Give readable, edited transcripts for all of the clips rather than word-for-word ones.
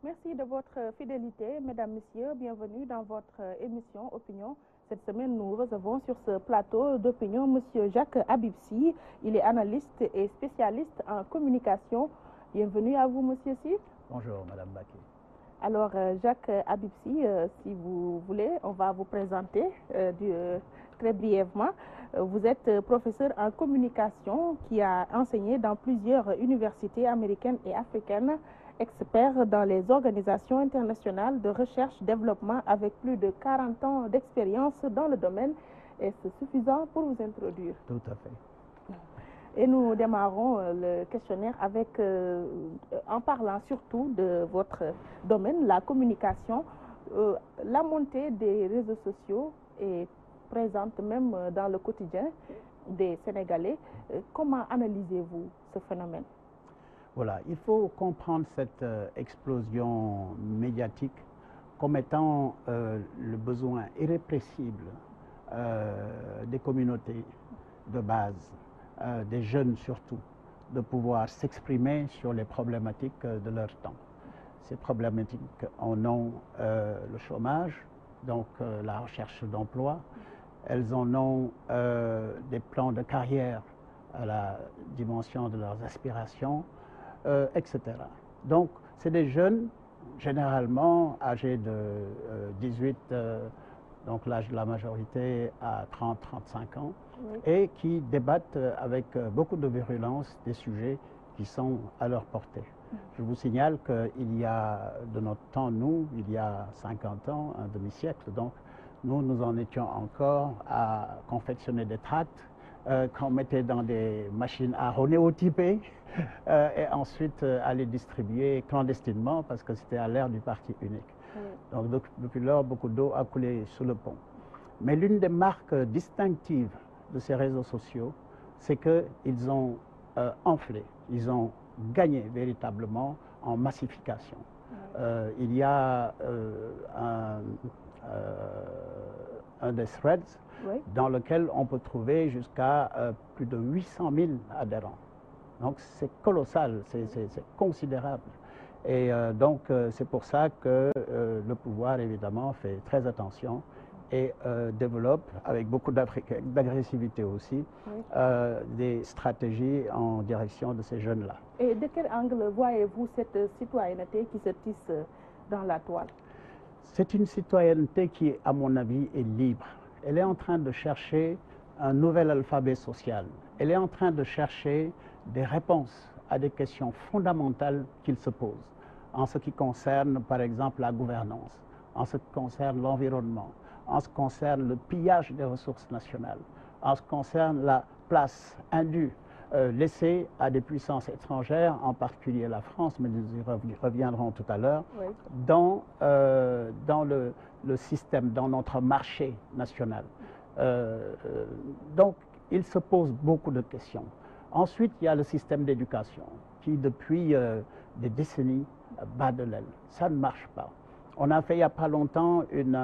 Merci de votre fidélité, mesdames, messieurs. Bienvenue dans votre émission Opinion. Cette semaine, nous recevons sur ce plateau d'opinion Monsieur Jacques Habib Sy. Il est analyste et spécialiste en communication. Bienvenue à vous, Monsieur Sy. Bonjour, Madame Baké. Alors, Jacques Habib Sy, si vous voulez, on va vous présenter très brièvement. Vous êtes professeur en communication qui a enseigné dans plusieurs universités américaines et africaines, expert dans les organisations internationales de recherche-développement avec plus de 40 ans d'expérience dans le domaine. Est-ce suffisant pour vous introduire? Tout à fait. Et nous démarrons le questionnaire avec, en parlant surtout de votre domaine, la communication. La montée des réseaux sociaux est présente même dans le quotidien des Sénégalais. Comment analysez-vous ce phénomène? Voilà, il faut comprendre cette explosion médiatique comme étant le besoin irrépressible des communautés de base, des jeunes surtout, de pouvoir s'exprimer sur les problématiques de leur temps. Ces problématiques en ont le chômage, donc la recherche d'emploi. Elles en ont des plans de carrière à la dimension de leurs aspirations, etc. Donc, c'est des jeunes, généralement âgés de 18, donc l'âge de la majorité, à 30-35 ans, oui, et qui débattent avec beaucoup de virulence des sujets qui sont à leur portée. Je vous signale qu'il y a, de notre temps, nous, il y a 50 ans, un demi-siècle, donc, nous en étions encore à confectionner des tracts qu'on mettait dans des machines à renéotyper et ensuite à les distribuer clandestinement parce que c'était à l'ère du parti unique. Donc depuis lors, beaucoup d'eau a coulé sous le pont. Mais l'une des marques distinctives de ces réseaux sociaux, c'est qu'ils ont enflé, ils ont gagné véritablement en massification. Il y a un des threads, oui, dans lequel on peut trouver jusqu'à plus de 800 000 adhérents. Donc c'est colossal, c'est considérable. Et donc c'est pour ça que le pouvoir évidemment fait très attention et développe avec beaucoup d'agressivité aussi, oui, des stratégies en direction de ces jeunes-là. Et de quel angle voyez-vous cette citoyenneté qui se tisse dans la toile? C'est une citoyenneté qui, à mon avis, est libre. Elle est en train de chercher un nouvel alphabet social. Elle est en train de chercher des réponses à des questions fondamentales qu'il se pose en ce qui concerne, par exemple, la gouvernance, en ce qui concerne l'environnement, en ce qui concerne le pillage des ressources nationales, en ce qui concerne la place indue laissée à des puissances étrangères, en particulier la France, mais nous y reviendrons tout à l'heure, oui, dans le système, dans notre marché national. Donc, il se pose beaucoup de questions. Ensuite, il y a le système d'éducation qui, depuis des décennies, bat de l'aile. Ça ne marche pas. On a fait il n'y a pas longtemps une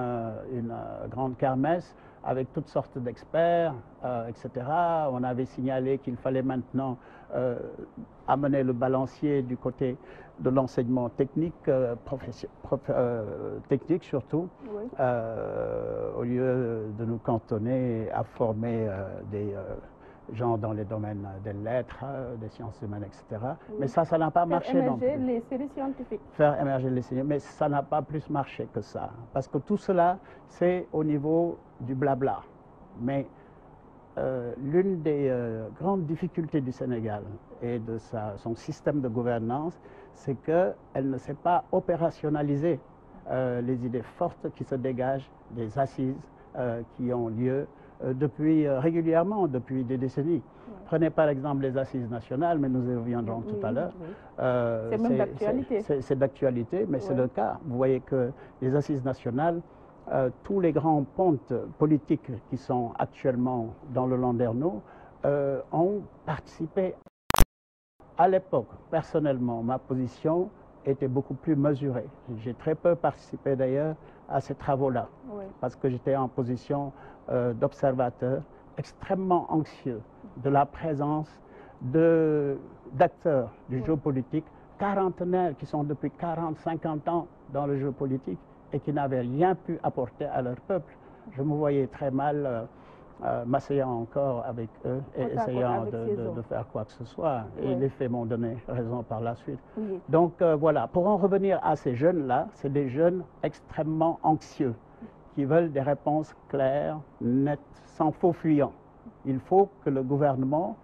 grande kermesse avec toutes sortes d'experts, etc. On avait signalé qu'il fallait maintenant amener le balancier du côté de l'enseignement technique, technique surtout, oui, au lieu de nous cantonner à former des gens dans les domaines des lettres, des sciences humaines, etc. Oui. Mais ça n'a pas marché non plus. Faire émerger les séries scientifiques. Faire émerger les séries, mais ça n'a pas plus marché que ça. Parce que tout cela, c'est au niveau du blabla. Mais l'une des grandes difficultés du Sénégal et de son système de gouvernance, c'est qu'elle ne sait pas opérationnaliser les idées fortes qui se dégagent des assises qui ont lieu régulièrement, depuis des décennies. Oui. Prenez par exemple les assises nationales, mais nous y reviendrons tout à l'heure. Oui. C'est même d'actualité. C'est d'actualité, mais oui, c'est le cas. Vous voyez que les assises nationales, tous les grands pontes politiques qui sont actuellement dans le Landerneau ont participé. À l'époque, personnellement, ma position était beaucoup plus mesurée. J'ai très peu participé d'ailleurs à ces travaux-là, oui, parce que j'étais en position d'observateur extrêmement anxieux de la présence d'acteurs du jeu politique quarantenaires qui sont depuis 40, 50 ans dans le jeu politique et qui n'avaient rien pu apporter à leur peuple. Je me voyais très mal m'asseyant encore avec eux et essayant de faire quoi que ce soit. Oui. Et les faits m'ont donné raison par la suite. Oui. Donc voilà, pour en revenir à ces jeunes-là, c'est des jeunes extrêmement anxieux qui veulent des réponses claires, nettes, sans faux fuyant. Il faut que le gouvernement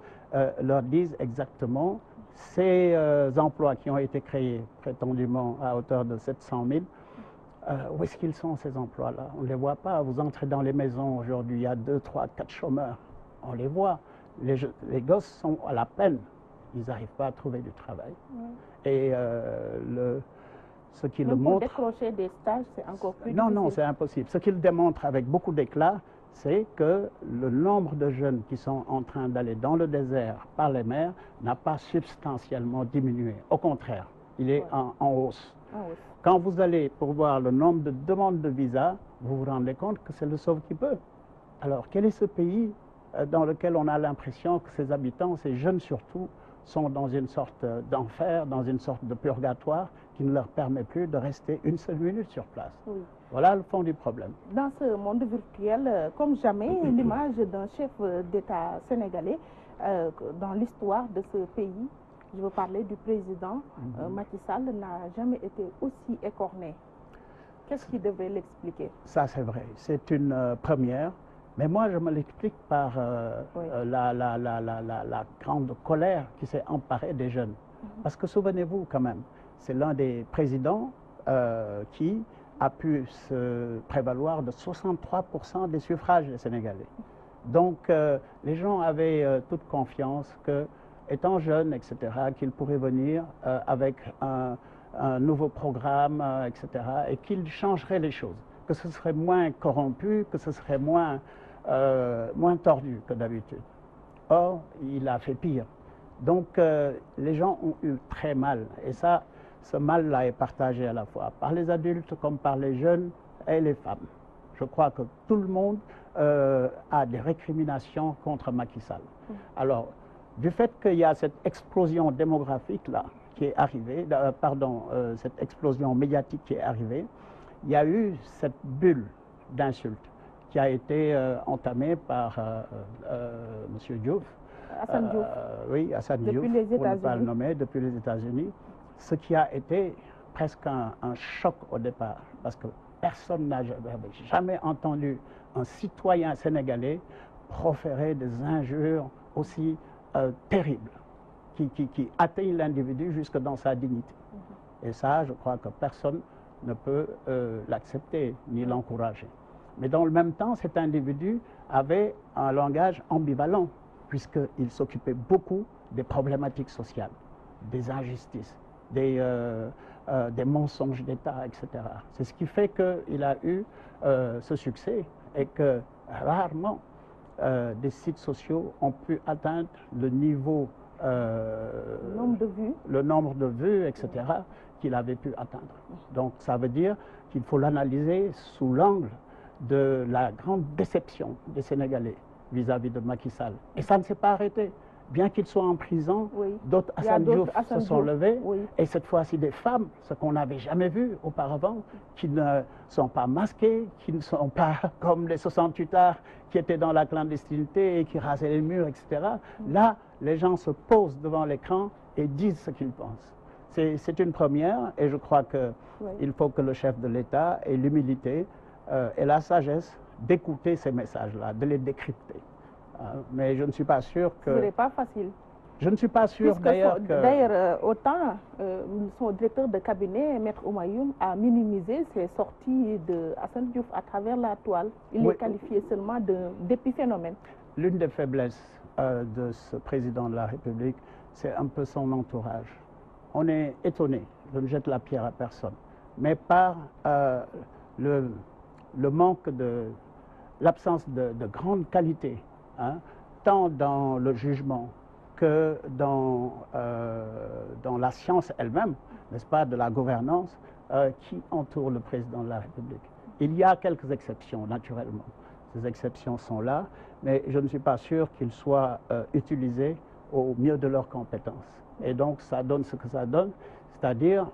leur dise exactement ces emplois qui ont été créés prétendument à hauteur de 700 000, où est-ce qu'ils sont ces emplois-là? On ne les voit pas. Vous entrez dans les maisons aujourd'hui, il y a 2, 3, 4 chômeurs. On les voit. Les gosses sont à la peine. Ils n'arrivent pas à trouver du travail. Oui. Et ce qui le montre... Pour décrocher des stages, c'est encore plus difficile. Non, c'est impossible. Ce qu'il démontre avec beaucoup d'éclat, c'est que le nombre de jeunes qui sont en train d'aller dans le désert par les mers n'a pas substantiellement diminué. Au contraire, il est en hausse. Quand vous allez pour voir le nombre de demandes de visa, vous vous rendez compte que c'est le sauve qui peut. Alors, quel est ce pays dans lequel on a l'impression que ses habitants, ces jeunes surtout, sont dans une sorte d'enfer, dans une sorte de purgatoire qui ne leur permet plus de rester une seule minute sur place. Oui. Voilà le fond du problème. Dans ce monde virtuel, comme jamais, l'image d'un chef d'État sénégalais dans l'histoire de ce pays, je veux parler du président Macky Sall, n'a jamais été aussi écorné. Qu'est-ce qui devait l'expliquer? Ça, c'est vrai. C'est une première. Mais moi, je me l'explique par la grande colère qui s'est emparée des jeunes. Parce que souvenez-vous quand même, c'est l'un des présidents qui a pu se prévaloir de 63% des suffrages des Sénégalais. Donc, les gens avaient toute confiance que, étant jeune, etc., qu'il pourrait venir avec un nouveau programme, etc., et qu'il changerait les choses, que ce serait moins corrompu, que ce serait moins tordu que d'habitude. Or, il a fait pire. Donc, les gens ont eu très mal. Et ça, ce mal-là est partagé à la fois par les adultes comme par les jeunes et les femmes. Je crois que tout le monde a des récriminations contre Macky Sall. Alors, du fait qu'il y a cette explosion démographique-là qui est arrivée, cette explosion médiatique qui est arrivée, il y a eu cette bulle d'insultes qui a été entamée par M. Diouf. Hassan Diouf. Oui, Hassan Diouf, pour ne pas le nommer, depuis les États-Unis. Ce qui a été presque un choc au départ, parce que personne n'avait jamais entendu un citoyen sénégalais proférer des injures aussi terribles, qui atteignent l'individu jusque dans sa dignité. Et ça, je crois que personne ne peut l'accepter ni l'encourager. Mais dans le même temps, cet individu avait un langage ambivalent, puisqu'il s'occupait beaucoup des problématiques sociales, des injustices, des mensonges d'État, etc. C'est ce qui fait qu'il a eu ce succès et que rarement des sites sociaux ont pu atteindre le niveau, le nombre de vues, etc., qu'il avait pu atteindre. Donc ça veut dire qu'il faut l'analyser sous l'angle de la grande déception des Sénégalais vis-à-vis de Macky Sall. Et ça ne s'est pas arrêté. Bien qu'ils soient en prison, d'autres Hassan Diouf se sont levés, et cette fois-ci des femmes, ce qu'on n'avait jamais vu auparavant, qui ne sont pas masquées, qui ne sont pas comme les 68 arts qui étaient dans la clandestinité et qui rasaient les murs, etc. Là, les gens se posent devant l'écran et disent ce qu'ils pensent. C'est une première, et je crois qu'il faut que le chef de l'État ait l'humilité et la sagesse d'écouter ces messages-là, de les décrypter. Mais je ne suis pas sûr que... Ce n'est pas facile. Je ne suis pas sûr d'ailleurs que... D'ailleurs, autant son directeur de cabinet, Maître Oumayoum, a minimisé ces sorties de Hassan Diouf à travers la toile. Il est qualifié seulement d'épiphénomène. L'une des faiblesses de ce président de la République, c'est un peu son entourage. On est étonné, je ne jette la pierre à personne, mais par le manque l'absence de grande qualité, tant dans le jugement que dans la science elle-même, n'est-ce pas, de la gouvernance qui entoure le président de la République. Il y a quelques exceptions, naturellement. Ces exceptions sont là, mais je ne suis pas sûr qu'ils soient utilisés au mieux de leurs compétences. Et donc, ça donne ce que ça donne, c'est-à-dire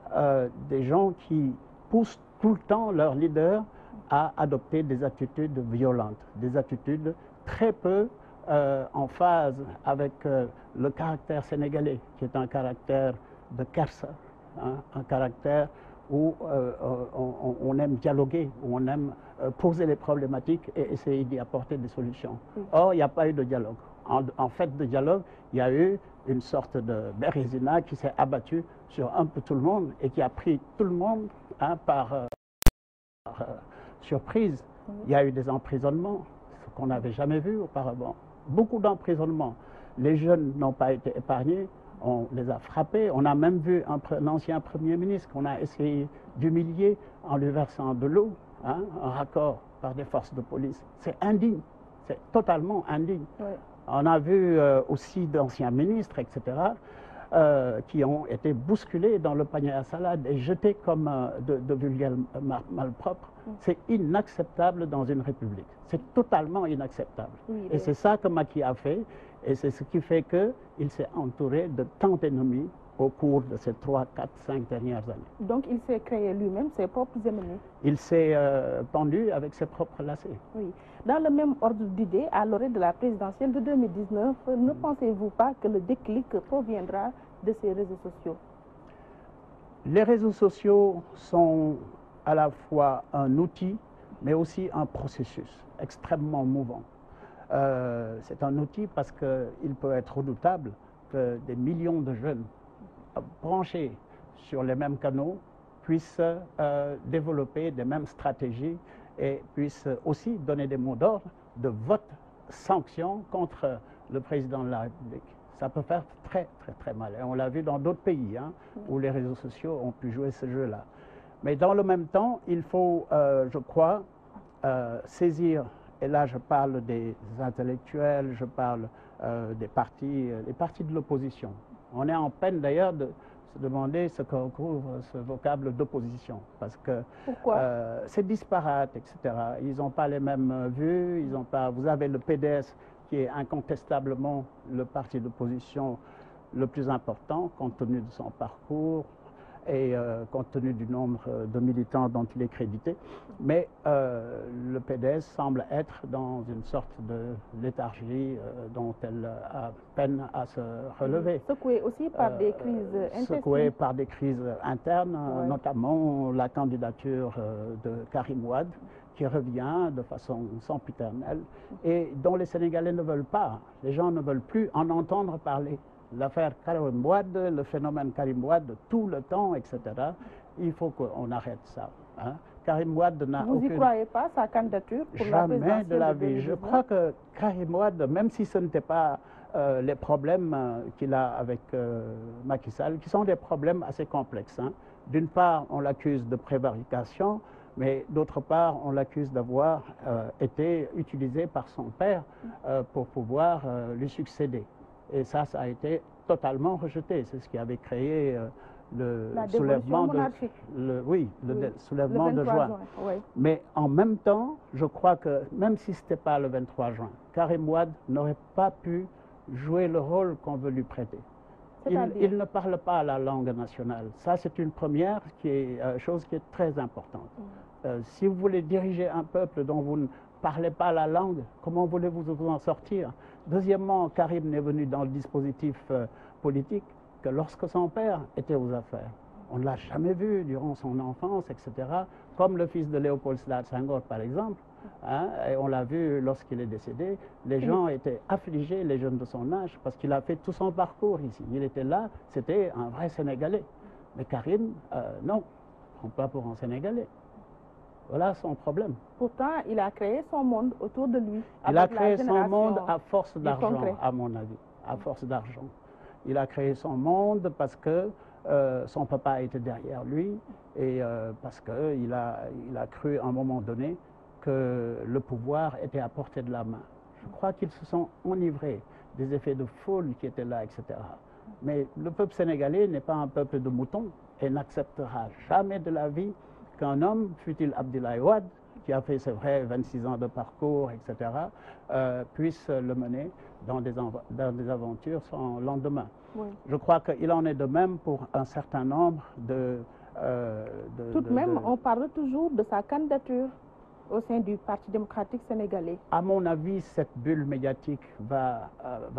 des gens qui poussent tout le temps leurs leaders à adopter des attitudes violentes, des attitudes très peu en phase avec le caractère sénégalais, qui est un caractère de kersa, hein, un caractère où on aime dialoguer, où on aime poser les problématiques et essayer d'y apporter des solutions. Or, il n'y a pas eu de dialogue. En fait de dialogue, il y a eu une sorte de bérésina qui s'est abattue sur un peu tout le monde et qui a pris tout le monde hein, par surprise. Il y a eu des emprisonnements, ce qu'on n'avait jamais vu auparavant. Beaucoup d'emprisonnements. Les jeunes n'ont pas été épargnés. On les a frappés. On a même vu un ancien Premier ministre qu'on a essayé d'humilier en lui versant de l'eau, hein, un raccord par des forces de police. C'est indigne. C'est totalement indigne. Oui. On a vu aussi d'anciens ministres, etc., qui ont été bousculés dans le panier à salade et jetés comme de vulgaires malpropres. C'est inacceptable dans une république. C'est totalement inacceptable. Oui, et c'est ça que Macky a fait. Et c'est ce qui fait qu'il s'est entouré de tant d'ennemis au cours de ces 3, 4, 5 dernières années. Donc il s'est créé lui-même ses propres ennemis. Il s'est pendu avec ses propres lacets. Oui. Dans le même ordre d'idée, à l'orée de la présidentielle de 2019, ne pensez-vous pas que le déclic proviendra de ces réseaux sociaux? Les réseaux sociaux sont à la fois un outil, mais aussi un processus extrêmement mouvant. C'est un outil parce qu'il peut être redoutable que des millions de jeunes branchés sur les mêmes canaux puissent développer des mêmes stratégies et puissent aussi donner des mots d'ordre de vote sanction contre le président de la République. Ça peut faire très, très, très mal. Et on l'a vu dans d'autres pays hein, où les réseaux sociaux ont pu jouer ce jeu-là. Mais dans le même temps, il faut, je crois, saisir, et là je parle des intellectuels, je parle des partis de l'opposition. On est en peine d'ailleurs de se demander ce que recouvre ce vocable d'opposition, parce que c'est disparate, etc. Ils n'ont pas les mêmes vues, ils ont pas. Vous avez le PDS qui est incontestablement le parti d'opposition le plus important, compte tenu de son parcours et compte tenu du nombre de militants dont il est crédité. Mais le PDS semble être dans une sorte de léthargie dont elle a peine à se relever. Secoué aussi par des crises internes. Secoué par des crises internes, notamment la candidature de Karim Wade, qui revient de façon sempiternelle et dont les Sénégalais ne veulent pas. Les gens ne veulent plus en entendre parler. L'affaire Karim Wade, le phénomène Karim Wade, tout le temps, etc. Il faut qu'on arrête ça. Hein. Karim Wade n'a aucune... Vous n'y croyez pas, sa candidature pour la présidentielle? Jamais de la vie. Je crois que Karim Wade, même si ce n'était pas les problèmes qu'il a avec Macky Sall, qui sont des problèmes assez complexes. Hein. D'une part, on l'accuse de prévarication, mais d'autre part, on l'accuse d'avoir été utilisé par son père pour pouvoir lui succéder. Et ça a été totalement rejeté. C'est ce qui avait créé le soulèvement de, soulèvement de juin. Oui. Mais en même temps, je crois que même si ce n'était pas le 23 juin, Karim Wade n'aurait pas pu jouer le rôle qu'on veut lui prêter. Il ne parle pas la langue nationale. Ça, c'est une première chose qui est très importante. Si vous voulez diriger un peuple dont vous ne parlez pas la langue, comment voulez-vous vous en sortir? Deuxièmement, Karim n'est venu dans le dispositif politique que lorsque son père était aux affaires. On ne l'a jamais vu durant son enfance, etc. Comme le fils de Léopold Sédar Senghor, par exemple. Hein, et on l'a vu lorsqu'il est décédé. Les gens étaient affligés, les jeunes de son âge, parce qu'il a fait tout son parcours ici. Il était là, c'était un vrai Sénégalais. Mais Karim, non, on ne prend pas pour un Sénégalais. Voilà son problème. Pourtant, il a créé son monde autour de lui. Il a créé son monde à force d'argent, à mon avis, à force d'argent. Il a créé son monde parce que son papa était derrière lui et parce qu'il a cru à un moment donné que le pouvoir était à portée de la main. Je crois qu'ils se sont enivrés des effets de foule qui étaient là, etc. Mais le peuple sénégalais n'est pas un peuple de moutons et n'acceptera jamais de la vie qu'un homme, fût-il Abdoulaye Wade, qui a fait, c'est vrai, 26 ans de parcours, etc., puisse le mener dans des aventures sans lendemain. Oui. Je crois qu'il en est de même pour un certain nombre Tout de même, on parle toujours de sa candidature au sein du Parti démocratique sénégalais. À mon avis, cette bulle médiatique va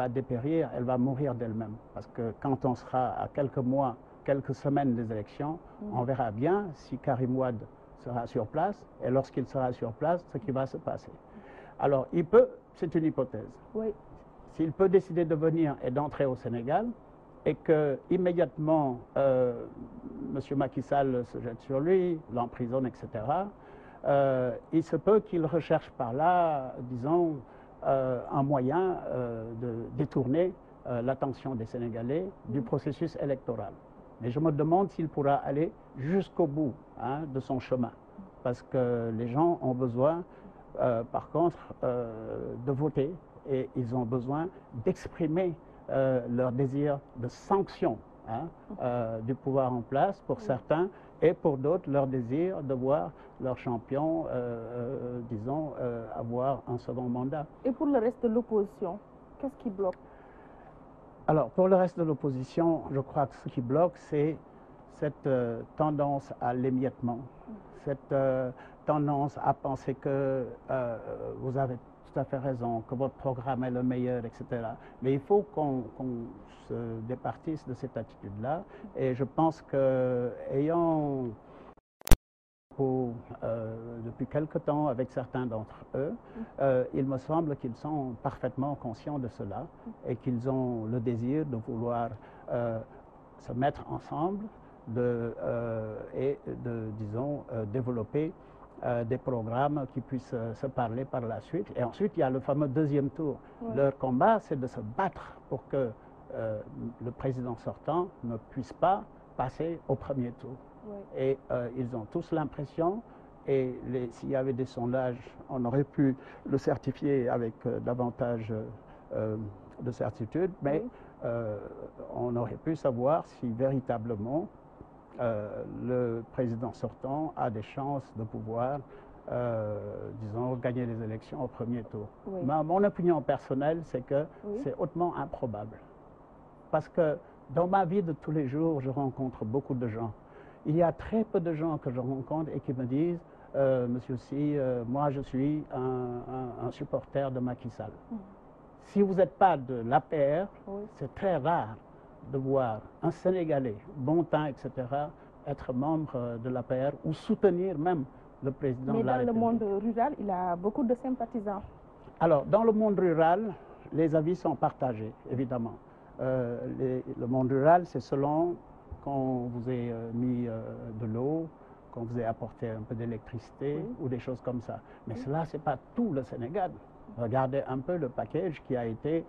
dépérir, elle va mourir d'elle-même. Parce que quand on sera à quelques mois, quelques semaines des élections, on verra bien si Karim Wade sera sur place, et lorsqu'il sera sur place, ce qui va se passer. Alors, il peut, c'est une hypothèse. Oui. S'il peut décider de venir et d'entrer au Sénégal, et que immédiatement M. Macky Sall se jette sur lui, l'emprisonne, etc., il se peut qu'il recherche par là, disons, un moyen de détourner l'attention des Sénégalais du processus électoral. Mais je me demande s'il pourra aller jusqu'au bout de son chemin, parce que les gens ont besoin, par contre, de voter, et ils ont besoin d'exprimer leur désir de sanction du pouvoir en place pour certains, et pour d'autres leur désir de voir leur champion, disons, avoir un second mandat. Et pour le reste de l'opposition, qu'est-ce qui bloque? Alors, pour le reste de l'opposition, je crois que ce qui bloque, c'est cette tendance à l'émiettement, cette tendance à penser que vous avez tout à fait raison, que votre programme est le meilleur, etc. Mais il faut qu'on se départisse de cette attitude-là. Et je pense que, ayant depuis quelque temps avec certains d'entre eux, il me semble qu'ils sont parfaitement conscients de cela et qu'ils ont le désir de vouloir se mettre ensemble et de, disons, développer des programmes qui puissent se parler par la suite. Et ensuite, il y a le fameux deuxième tour. Leur combat, c'est de se battre pour que le président sortant ne puisse pas passer au premier tour. Et ils ont tous l'impression, et s'il y avait des sondages, on aurait pu le certifier avec davantage de certitude, mais on aurait pu savoir si véritablement le président sortant a des chances de pouvoir, disons, gagner les élections au premier tour. Mon opinion personnelle, c'est que c'est hautement improbable. Parce que dans ma vie de tous les jours, je rencontre beaucoup de gens. Il y a très peu de gens que je rencontre et qui me disent Monsieur Sy, moi je suis un supporter de Macky Sall. Si vous n'êtes pas de l'APR, c'est très rare de voir un Sénégalais, bon temps, etc., être membre de l'APR ou soutenir même le président de la République. Mais dans le monde rural, il a beaucoup de sympathisants. Alors, dans le monde rural, les avis sont partagés, évidemment. Le monde rural, c'est selon qu'on vous ait mis de l'eau, qu'on vous ait apporté un peu d'électricité ou des choses comme ça. Mais cela, ce n'est pas tout le Sénégal. Regardez un peu le package qui a été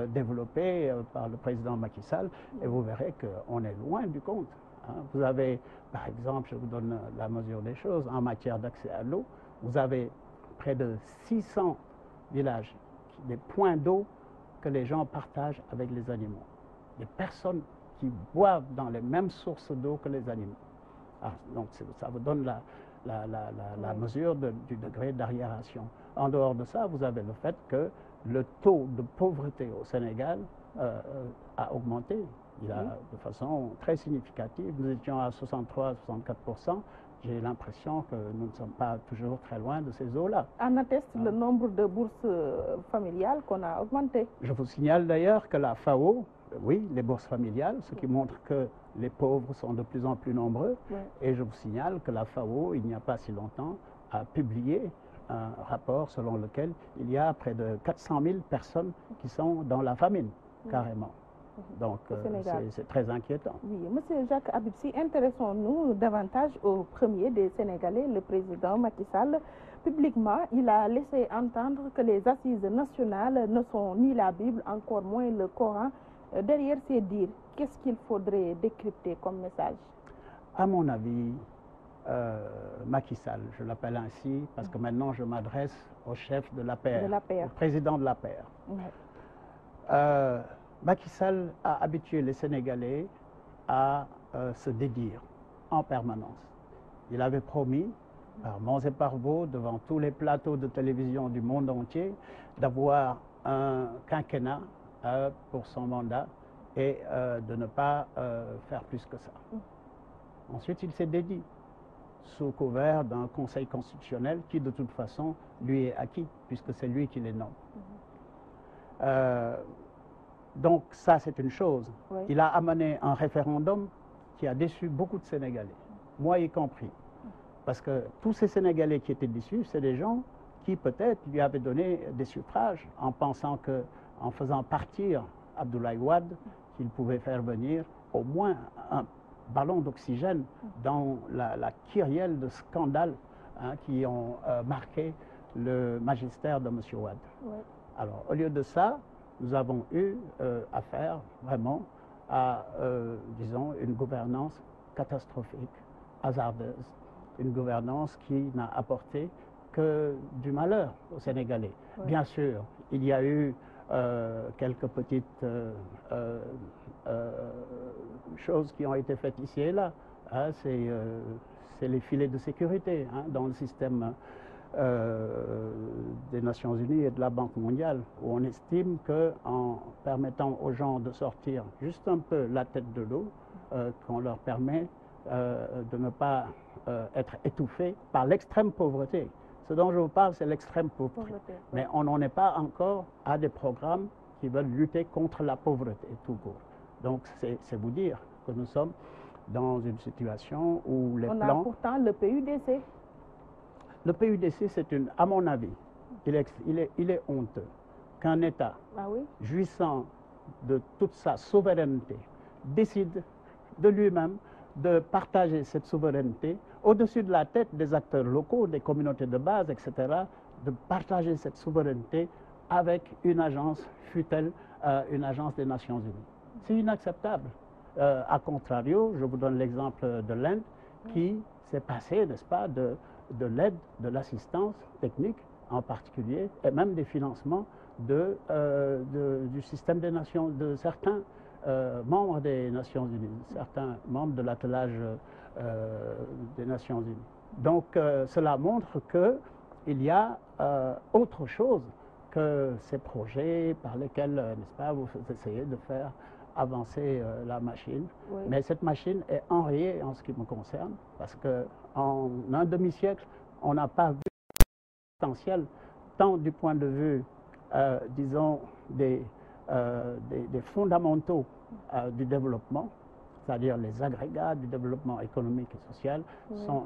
développé par le président Macky Sall et vous verrez qu'on est loin du compte. Vous avez, par exemple, je vous donne la mesure des choses, en matière d'accès à l'eau, vous avez près de 600 villages, des points d'eau que les gens partagent avec les animaux. Des personnes qui boivent dans les mêmes sources d'eau que les animaux. Donc ça vous donne la mesure du degré d'arriération. En dehors de ça, vous avez le fait que le taux de pauvreté au Sénégal a augmenté. Il a de façon très significative. Nous étions à 63-64%. J'ai l'impression que nous ne sommes pas toujours très loin de ces eaux-là. En atteste le nombre de bourses familiales qu'on a augmenté. Je vous signale d'ailleurs que la FAO, oui, les bourses familiales, ce qui montre que les pauvres sont de plus en plus nombreux. Et je vous signale que la FAO, il n'y a pas si longtemps, a publié un rapport selon lequel il y a près de 400 000 personnes qui sont dans la famine, carrément. Donc, c'est très inquiétant. Oui, Monsieur Jacques Habib Sy, intéressons-nous davantage au premier des Sénégalais, le président Macky Sall. Publiquement, il a laissé entendre que les assises nationales ne sont ni la Bible, encore moins le Coran. Derrière ces dires, qu'est-ce qu'il faudrait décrypter comme message? À mon avis, Macky Sall, je l'appelle ainsi, parce que maintenant je m'adresse au chef de l'APR, au président de l'APR. Macky Sall a habitué les Sénégalais à se dédire en permanence. Il avait promis, par monts et par vaux, devant tous les plateaux de télévision du monde entier, d'avoir un quinquennat pour son mandat et de ne pas faire plus que ça. Ensuite, il s'est dédié sous couvert d'un conseil constitutionnel qui, de toute façon, lui est acquis, puisque c'est lui qui les nomme. Donc ça, c'est une chose. Oui. Il a amené un référendum qui a déçu beaucoup de Sénégalais, moi y compris. Parce que tous ces Sénégalais qui étaient déçus, c'est des gens qui peut-être lui avaient donné des suffrages en pensant qu'en faisant partir Abdoulaye Wade, qu'il pouvait faire venir au moins un ballon d'oxygène dans la kyrielle de scandales qui ont marqué le magistère de M. Wade. Oui. Alors, au lieu de ça, nous avons eu affaire vraiment à, disons, une gouvernance catastrophique, hasardeuse, une gouvernance qui n'a apporté que du malheur aux Sénégalais. Oui. Bien sûr, il y a eu quelques petites choses qui ont été faites ici et là. Hein, c'est les filets de sécurité dans le système des Nations Unies et de la Banque mondiale, où on estime qu'en permettant aux gens de sortir juste un peu la tête de l'eau, qu'on leur permet de ne pas être étouffés par l'extrême pauvreté. Ce dont je vous parle, c'est l'extrême pauvreté. Mais on n'en est pas encore à des programmes qui veulent lutter contre la pauvreté tout court. Donc, c'est vous dire que nous sommes dans une situation où les plans... On a pourtant le PUDC. Le PUDC, c'est une, à mon avis, il est honteux qu'un État jouissant de toute sa souveraineté décide de lui-même de partager cette souveraineté au-dessus de la tête des acteurs locaux, des communautés de base, etc., de partager cette souveraineté avec une agence, fût-elle une agence des Nations Unies. C'est inacceptable. A contrario, je vous donne l'exemple de l'Inde qui s'est passé, n'est-ce pas, de l'aide, de l'assistance technique en particulier, et même des financements du système des nations, de certains membres des Nations Unies, certains membres de l'attelage des Nations Unies. Donc cela montre qu'il y a autre chose que ces projets par lesquels, n'est-ce pas, vous essayez de faire avancer la machine. Oui. Mais cette machine est enrayée en ce qui me concerne, parce qu'en un demi-siècle, on n'a pas vu le potentiel, tant du point de vue, disons, des fondamentaux du développement, c'est-à-dire les agrégats du développement économique et social,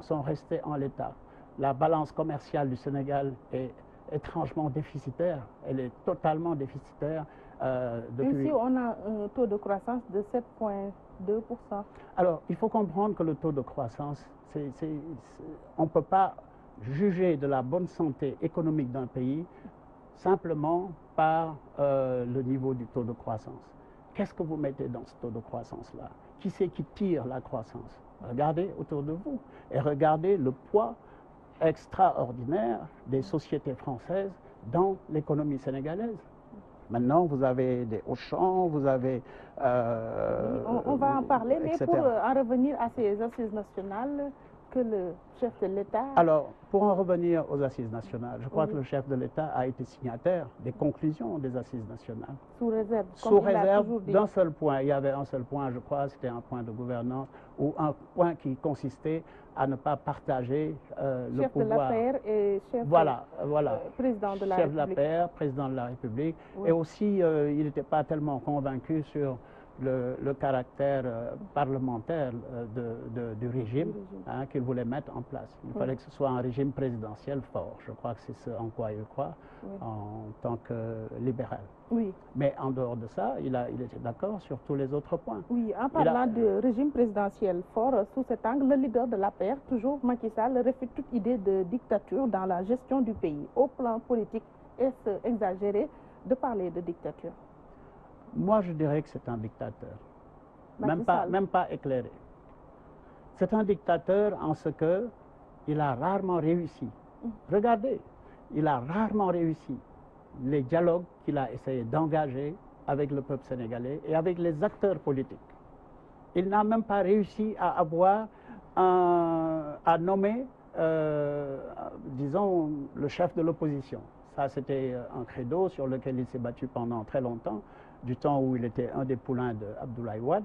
sont restés en l'état. La balance commerciale du Sénégal est étrangement déficitaire, elle est totalement déficitaire. Ici, on a un taux de croissance de 7,2%. Alors, il faut comprendre que le taux de croissance, on ne peut pas juger de la bonne santé économique d'un pays simplement par le niveau du taux de croissance. Qu'est-ce que vous mettez dans ce taux de croissance-là? Qui c'est qui tire la croissance? Regardez autour de vous et regardez le poids extraordinaire des sociétés françaises dans l'économie sénégalaise. Maintenant, vous avez des Auchan, vous avez... on va en parler, mais pour en revenir à ces assises nationales que le chef de l'État... Alors, pour en revenir aux assises nationales, je crois que le chef de l'État a été signataire des conclusions des assises nationales. Sous réserve. Sous réserve d'un seul point. Il y avait un seul point, je crois, c'était un point de gouvernance, ou un point qui consistait à ne pas partager le pouvoir. Chef de la PR et chef président de la République. Chef de la PR, président de la République. Oui. Et aussi, il n'était pas tellement convaincu sur le caractère parlementaire du régime qu'il voulait mettre en place. Il fallait que ce soit un régime présidentiel fort. Je crois que c'est ce en quoi il croit en tant que libéral. Oui. Mais en dehors de ça, il était d'accord sur tous les autres points. Oui, en parlant de régime présidentiel fort, sous cet angle, le leader de l'APR, toujours Macky Sall, réfute toute idée de dictature dans la gestion du pays. Au plan politique, est-ce exagéré de parler de dictature? Moi, je dirais que c'est un dictateur, même pas éclairé. C'est un dictateur en ce qu'il a rarement réussi. Regardez, il a rarement réussi les dialogues qu'il a essayé d'engager avec le peuple sénégalais et avec les acteurs politiques. Il n'a même pas réussi à à nommer, disons, le chef de l'opposition. Ça, c'était un credo sur lequel il s'est battu pendant très longtemps. du temps où il était un des poulains d'Abdoulaye Wade.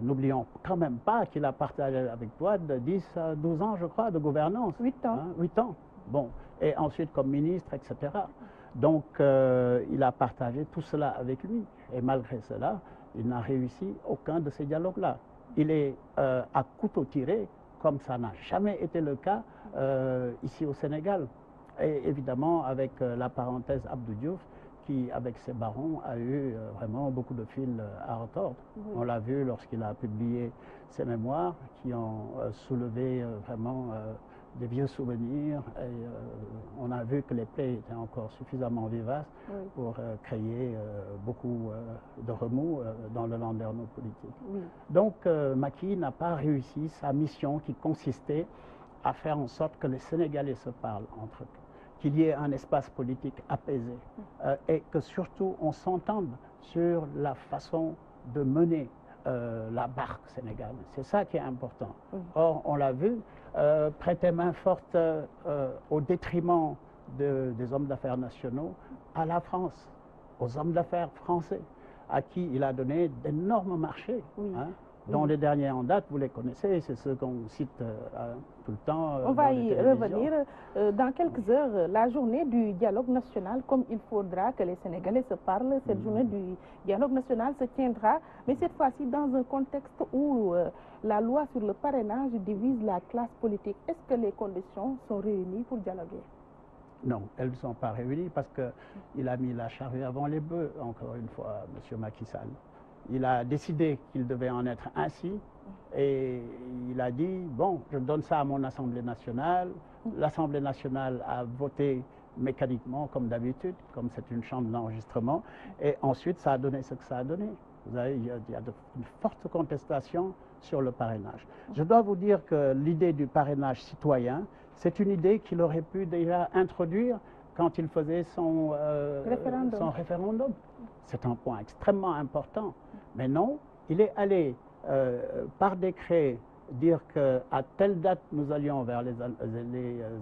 N'oublions quand même pas qu'il a partagé avec Wade 10 à 12 ans, je crois, de gouvernance. 8 ans. 8 ans. Bon. Et ensuite comme ministre, etc. Donc, il a partagé tout cela avec lui. Et malgré cela, il n'a réussi aucun de ces dialogues-là. Il est à couteau tiré, comme ça n'a jamais été le cas ici au Sénégal. Et évidemment, avec la parenthèse Abdou Diouf, qui, avec ses barons, a eu vraiment beaucoup de fils à retordre. Oui. On l'a vu lorsqu'il a publié ses mémoires, qui ont soulevé vraiment des vieux souvenirs. Et on a vu que les plaies étaient encore suffisamment vivaces oui. pour créer beaucoup de remous dans le landerneau politique. Oui. Donc, Macky n'a pas réussi sa mission qui consistait à faire en sorte que les Sénégalais se parlent entre eux, qu'il y ait un espace politique apaisé et que surtout on s'entende sur la façon de mener la barque sénégalaise. C'est ça qui est important. Or, on l'a vu, prêter main forte au détriment des hommes d'affaires nationaux à la France, aux hommes d'affaires français, à qui il a donné d'énormes marchés. Oui. Hein, dont les derniers en date, vous les connaissez, c'est ceux qu'on cite tout le temps. On va y revenir. Dans quelques heures, la journée du dialogue national, comme il faudra que les Sénégalais se parlent, cette journée du dialogue national se tiendra, mais cette fois-ci dans un contexte où la loi sur le parrainage divise la classe politique. Est-ce que les conditions sont réunies pour dialoguer? Non, elles ne sont pas réunies parce qu'il a mis la charrue avant les bœufs, encore une fois, M. Macky Sall. Il a décidé qu'il devait en être ainsi et il a dit, bon, je donne ça à mon Assemblée nationale. L'Assemblée nationale a voté mécaniquement, comme d'habitude, comme c'est une chambre d'enregistrement. Et ensuite, ça a donné ce que ça a donné. Vous savez, il y a une forte contestation sur le parrainage. Je dois vous dire que l'idée du parrainage citoyen, c'est une idée qu'il aurait pu déjà introduire quand il faisait son référendum. C'est un point extrêmement important. Mais non, il est allé par décret dire qu'à telle date nous allions vers les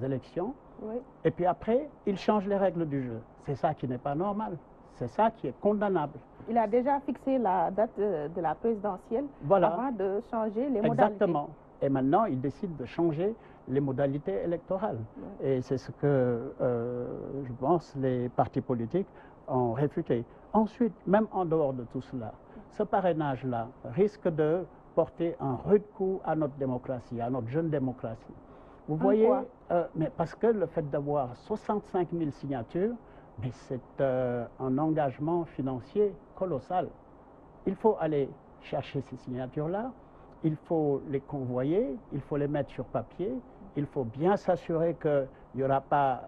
élections. Oui. Et puis après, il change les règles du jeu. C'est ça qui n'est pas normal. C'est ça qui est condamnable. Il a déjà fixé la date de la présidentielle avant de changer les modalités. Exactement. Et maintenant, il décide de changer les modalités électorales. Oui. Et c'est ce que, je pense, les partis politiques ont réfuté. Ensuite, même en dehors de tout cela, ce parrainage-là risque de porter un rude coup à notre démocratie, à notre jeune démocratie. Vous voyez, mais parce que le fait d'avoir 65 000 signatures, mais c'est un engagement financier colossal. Il faut aller chercher ces signatures-là, il faut les convoyer, il faut les mettre sur papier, il faut bien s'assurer qu'il n'y aura pas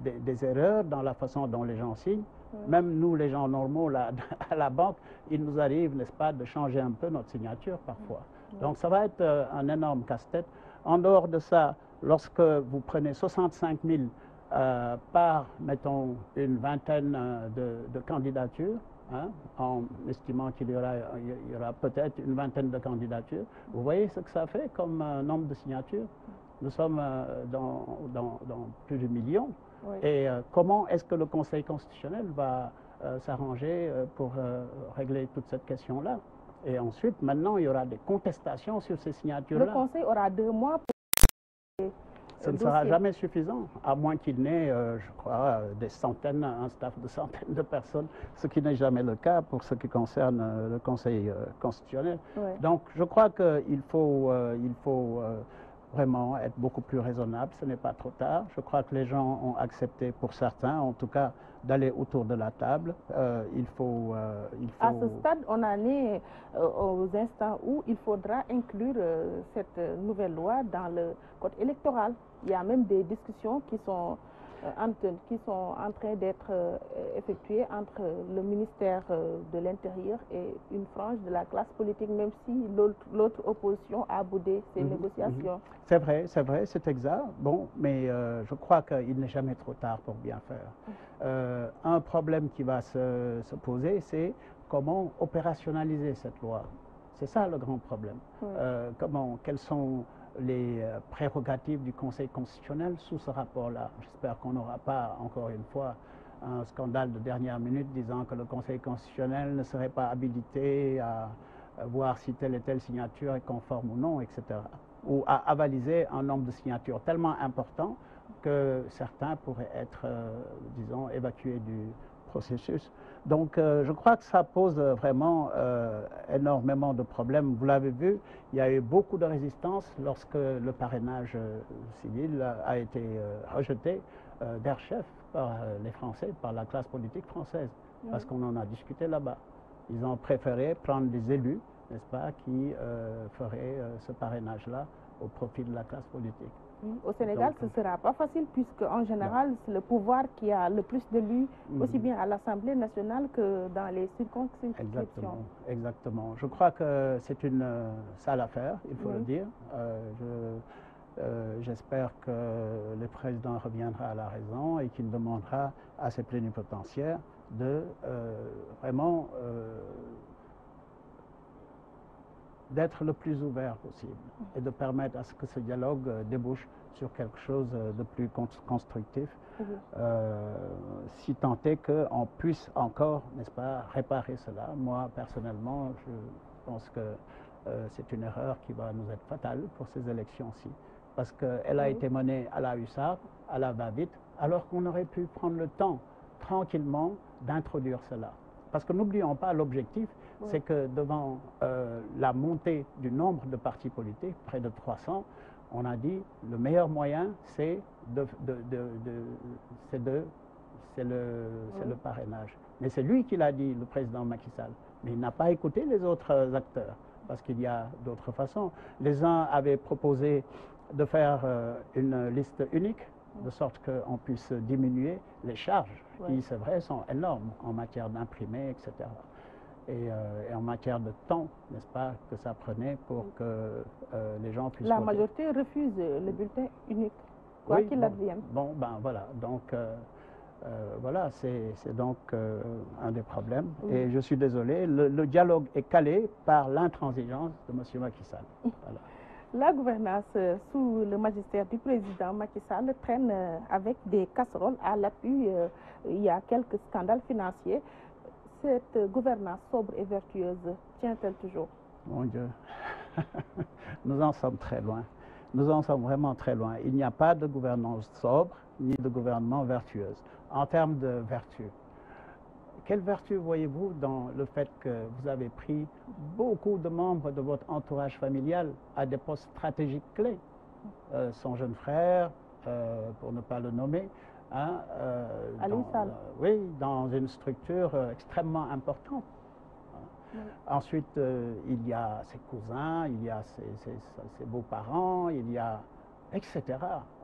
des erreurs dans la façon dont les gens signent. Même nous, les gens normaux, là, à la banque, il nous arrive, n'est-ce pas, de changer un peu notre signature parfois. Donc ça va être un énorme casse-tête. En dehors de ça, lorsque vous prenez 65 000 par, mettons, une vingtaine de candidatures, hein, en estimant qu'il y aura peut-être une vingtaine de candidatures, vous voyez ce que ça fait comme nombre de signatures? Nous sommes dans plus de millions. Oui. Et comment est-ce que le Conseil constitutionnel va s'arranger pour régler toute cette question-là? Et ensuite, maintenant, il y aura des contestations sur ces signatures-là. Le Conseil aura 2 mois pour... Ce ne sera jamais suffisant, à moins qu'il n'ait, je crois, un staff de centaines de personnes, ce qui n'est jamais le cas pour ce qui concerne le Conseil constitutionnel. Oui. Donc, je crois qu'il faut vraiment être beaucoup plus raisonnable. Ce n'est pas trop tard. Je crois que les gens ont accepté, pour certains, en tout cas, d'aller autour de la table. Il faut... À ce stade, on en est aux instants où il faudra inclure cette nouvelle loi dans le code électoral. Il y a même des discussions qui sont en train d'être effectuées entre le ministère de l'Intérieur et une frange de la classe politique, même si l'autre opposition a boudé ces négociations. C'est vrai, c'est exact. Bon, mais je crois qu'il n'est jamais trop tard pour bien faire. Un problème qui va se poser, c'est comment opérationnaliser cette loi. C'est ça le grand problème. Oui. Quelles sont les prérogatives du Conseil constitutionnel sous ce rapport-là? J'espère qu'on n'aura pas, encore une fois, un scandale de dernière minute disant que le Conseil constitutionnel ne serait pas habilité à voir si telle et telle signature est conforme ou non, etc. Ou à avaliser un nombre de signatures tellement important que certains pourraient être, disons, évacués du processus. Donc, je crois que ça pose vraiment énormément de problèmes. Vous l'avez vu, il y a eu beaucoup de résistance lorsque le parrainage civil a été rejeté d'air chef par les Français, par la classe politique française, parce qu'on en a discuté là-bas. Ils ont préféré prendre des élus, n'est-ce pas, qui feraient ce parrainage-là au profit de la classe politique. Au Sénégal, ce ne sera pas facile puisque en général, c'est le pouvoir qui a le plus d'élus, aussi bien à l'Assemblée nationale que dans les circonscriptions. Exactement, exactement. Je crois que c'est une sale affaire, il faut le dire. J'espère que le président reviendra à la raison et qu'il demandera à ses plénipotentiaires de vraiment d'être le plus ouvert possible et de permettre à ce que ce dialogue débouche sur quelque chose de plus constructif, si tant est qu'on puisse encore, n'est-ce pas, réparer cela. Moi, personnellement, je pense que c'est une erreur qui va nous être fatale pour ces élections-ci, parce qu'elle a été menée à la hussarde, à la va-vite, alors qu'on aurait pu prendre le temps, tranquillement, d'introduire cela. Parce que n'oublions pas l'objectif, c'est que devant la montée du nombre de partis politiques, près de 300, on a dit le meilleur moyen, c'est le parrainage. Mais c'est lui qui l'a dit, le président Macky Sall. Mais il n'a pas écouté les autres acteurs, parce qu'il y a d'autres façons. Les uns avaient proposé de faire une liste unique, de sorte qu'on puisse diminuer les charges, qui, c'est vrai, sont énormes en matière d'imprimés, etc. Et en matière de temps, n'est-ce pas, que ça prenait pour que les gens puissent voter. La majorité refuse le bulletin unique, quoi qu'il advienne. Bon, ben voilà, donc voilà, c'est donc un des problèmes. Et je suis désolé, le dialogue est calé par l'intransigeance de M. Macky Sall. Voilà. La gouvernance sous le magistère du président Macky Sall traîne avec des casseroles à l'appui. Il y a quelques scandales financiers. Cette gouvernance sobre et vertueuse tient-elle toujours? Mon Dieu, nous en sommes très loin. Nous en sommes vraiment très loin. Il n'y a pas de gouvernance sobre ni de gouvernement vertueuse. En termes de vertu, quelle vertu voyez-vous dans le fait que vous avez pris beaucoup de membres de votre entourage familial à des postes stratégiques clés? Son jeune frère, pour ne pas le nommer, hein, oui, dans une structure extrêmement importante. Ensuite, il y a ses cousins, il y a ses beaux-parents, il y a, etc.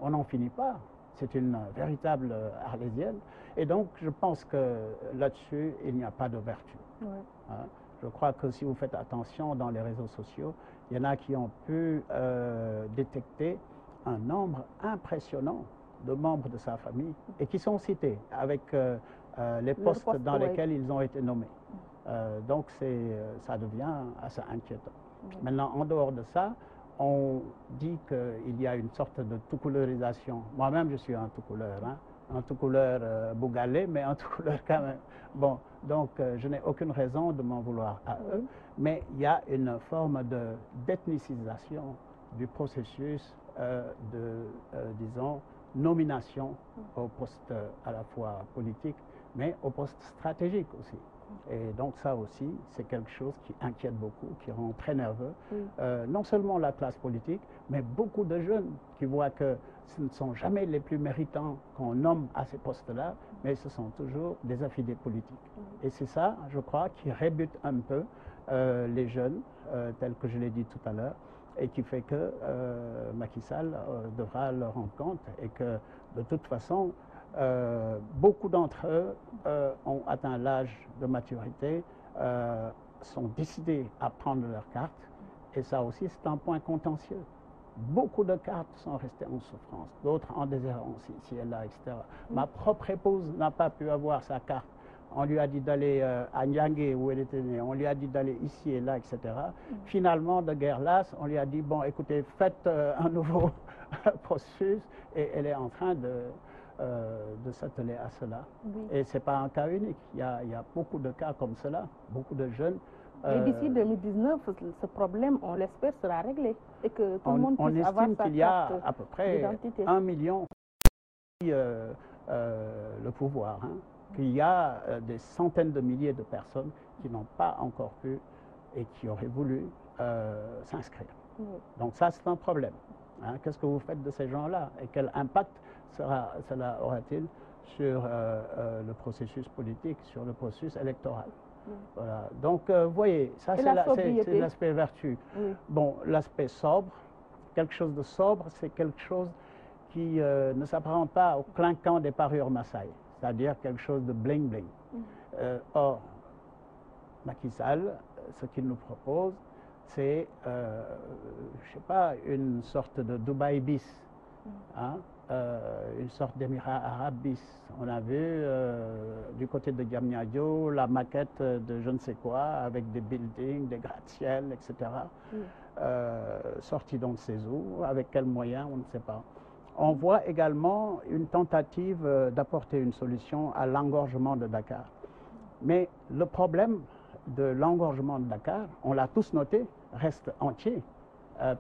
On n'en finit pas. C'est une véritable arlésienne. Et donc, je pense que là-dessus, il n'y a pas de vertu. Hein? Je crois que si vous faites attention dans les réseaux sociaux, il y en a qui ont pu détecter un nombre impressionnant de membres de sa famille et qui sont cités avec les postes dans lesquels ils ont été nommés. Donc, ça devient assez inquiétant. Maintenant, en dehors de ça, on dit qu'il y a une sorte de tout-couleurisation. Moi-même, je suis un tout-couleur, hein? Un tout-couleur bougalé, mais un tout-couleur quand même. Bon, donc je n'ai aucune raison de m'en vouloir à eux, mais il y a une forme d'ethnicisation du processus disons, nomination au poste à la fois politique, mais au poste stratégique aussi. Et donc ça aussi, c'est quelque chose qui inquiète beaucoup, qui rend très nerveux, non seulement la classe politique, mais beaucoup de jeunes qui voient que ce ne sont jamais les plus méritants qu'on nomme à ces postes-là, mais ce sont toujours des affidés politiques. Et c'est ça, je crois, qui rébute un peu les jeunes, tels que je l'ai dit tout à l'heure, et qui fait que Macky Sall devra le rendre compte et que, de toute façon, beaucoup d'entre eux ont atteint l'âge de maturité, sont décidés à prendre leur carte, et ça aussi c'est un point contentieux. Beaucoup de cartes sont restées en souffrance, d'autres en déshérence ici et là, etc. Ma propre épouse n'a pas pu avoir sa carte. On lui a dit d'aller à Nyangé où elle était née, on lui a dit d'aller ici et là, etc. Finalement, de guerre lasse, on lui a dit, bon, écoutez, faites un nouveau processus, et elle est en train de de s'atteler à cela. Oui. Et ce n'est pas un cas unique. Il y a beaucoup de cas comme cela, beaucoup de jeunes. Et d'ici 2019, ce problème, on l'espère, sera réglé et que tout le monde puisse avoir sa carte d'identité. On estime qu'il y a à peu près 1 million le pouvoir, hein, qu'il y a des centaines de milliers de personnes qui n'ont pas encore pu et qui auraient voulu s'inscrire. Oui. Donc ça, c'est un problème. Hein. Qu'est-ce que vous faites de ces gens-là et quel impact cela aura-t-il sur le processus politique, sur le processus électoral? Oui. Voilà. Donc, vous voyez, ça c'est l'aspect vertu. Oui. Bon, l'aspect sobre, quelque chose de sobre, c'est quelque chose qui ne s'apparente pas au clinquant des parures Maasai, c'est-à-dire quelque chose de bling-bling. Or, Macky Sall, ce qu'il nous propose, c'est, je sais pas, une sorte de Dubaï bis, hein, une sorte d'émirat arabe bis. On a vu du côté de Diamniadio la maquette de je ne sais quoi, avec des buildings, des gratte-ciel, etc. Sorti donc de ses eaux, avec quels moyens, on ne sait pas. On voit également une tentative d'apporter une solution à l'engorgement de Dakar. Mais le problème de l'engorgement de Dakar, on l'a tous noté, reste entier.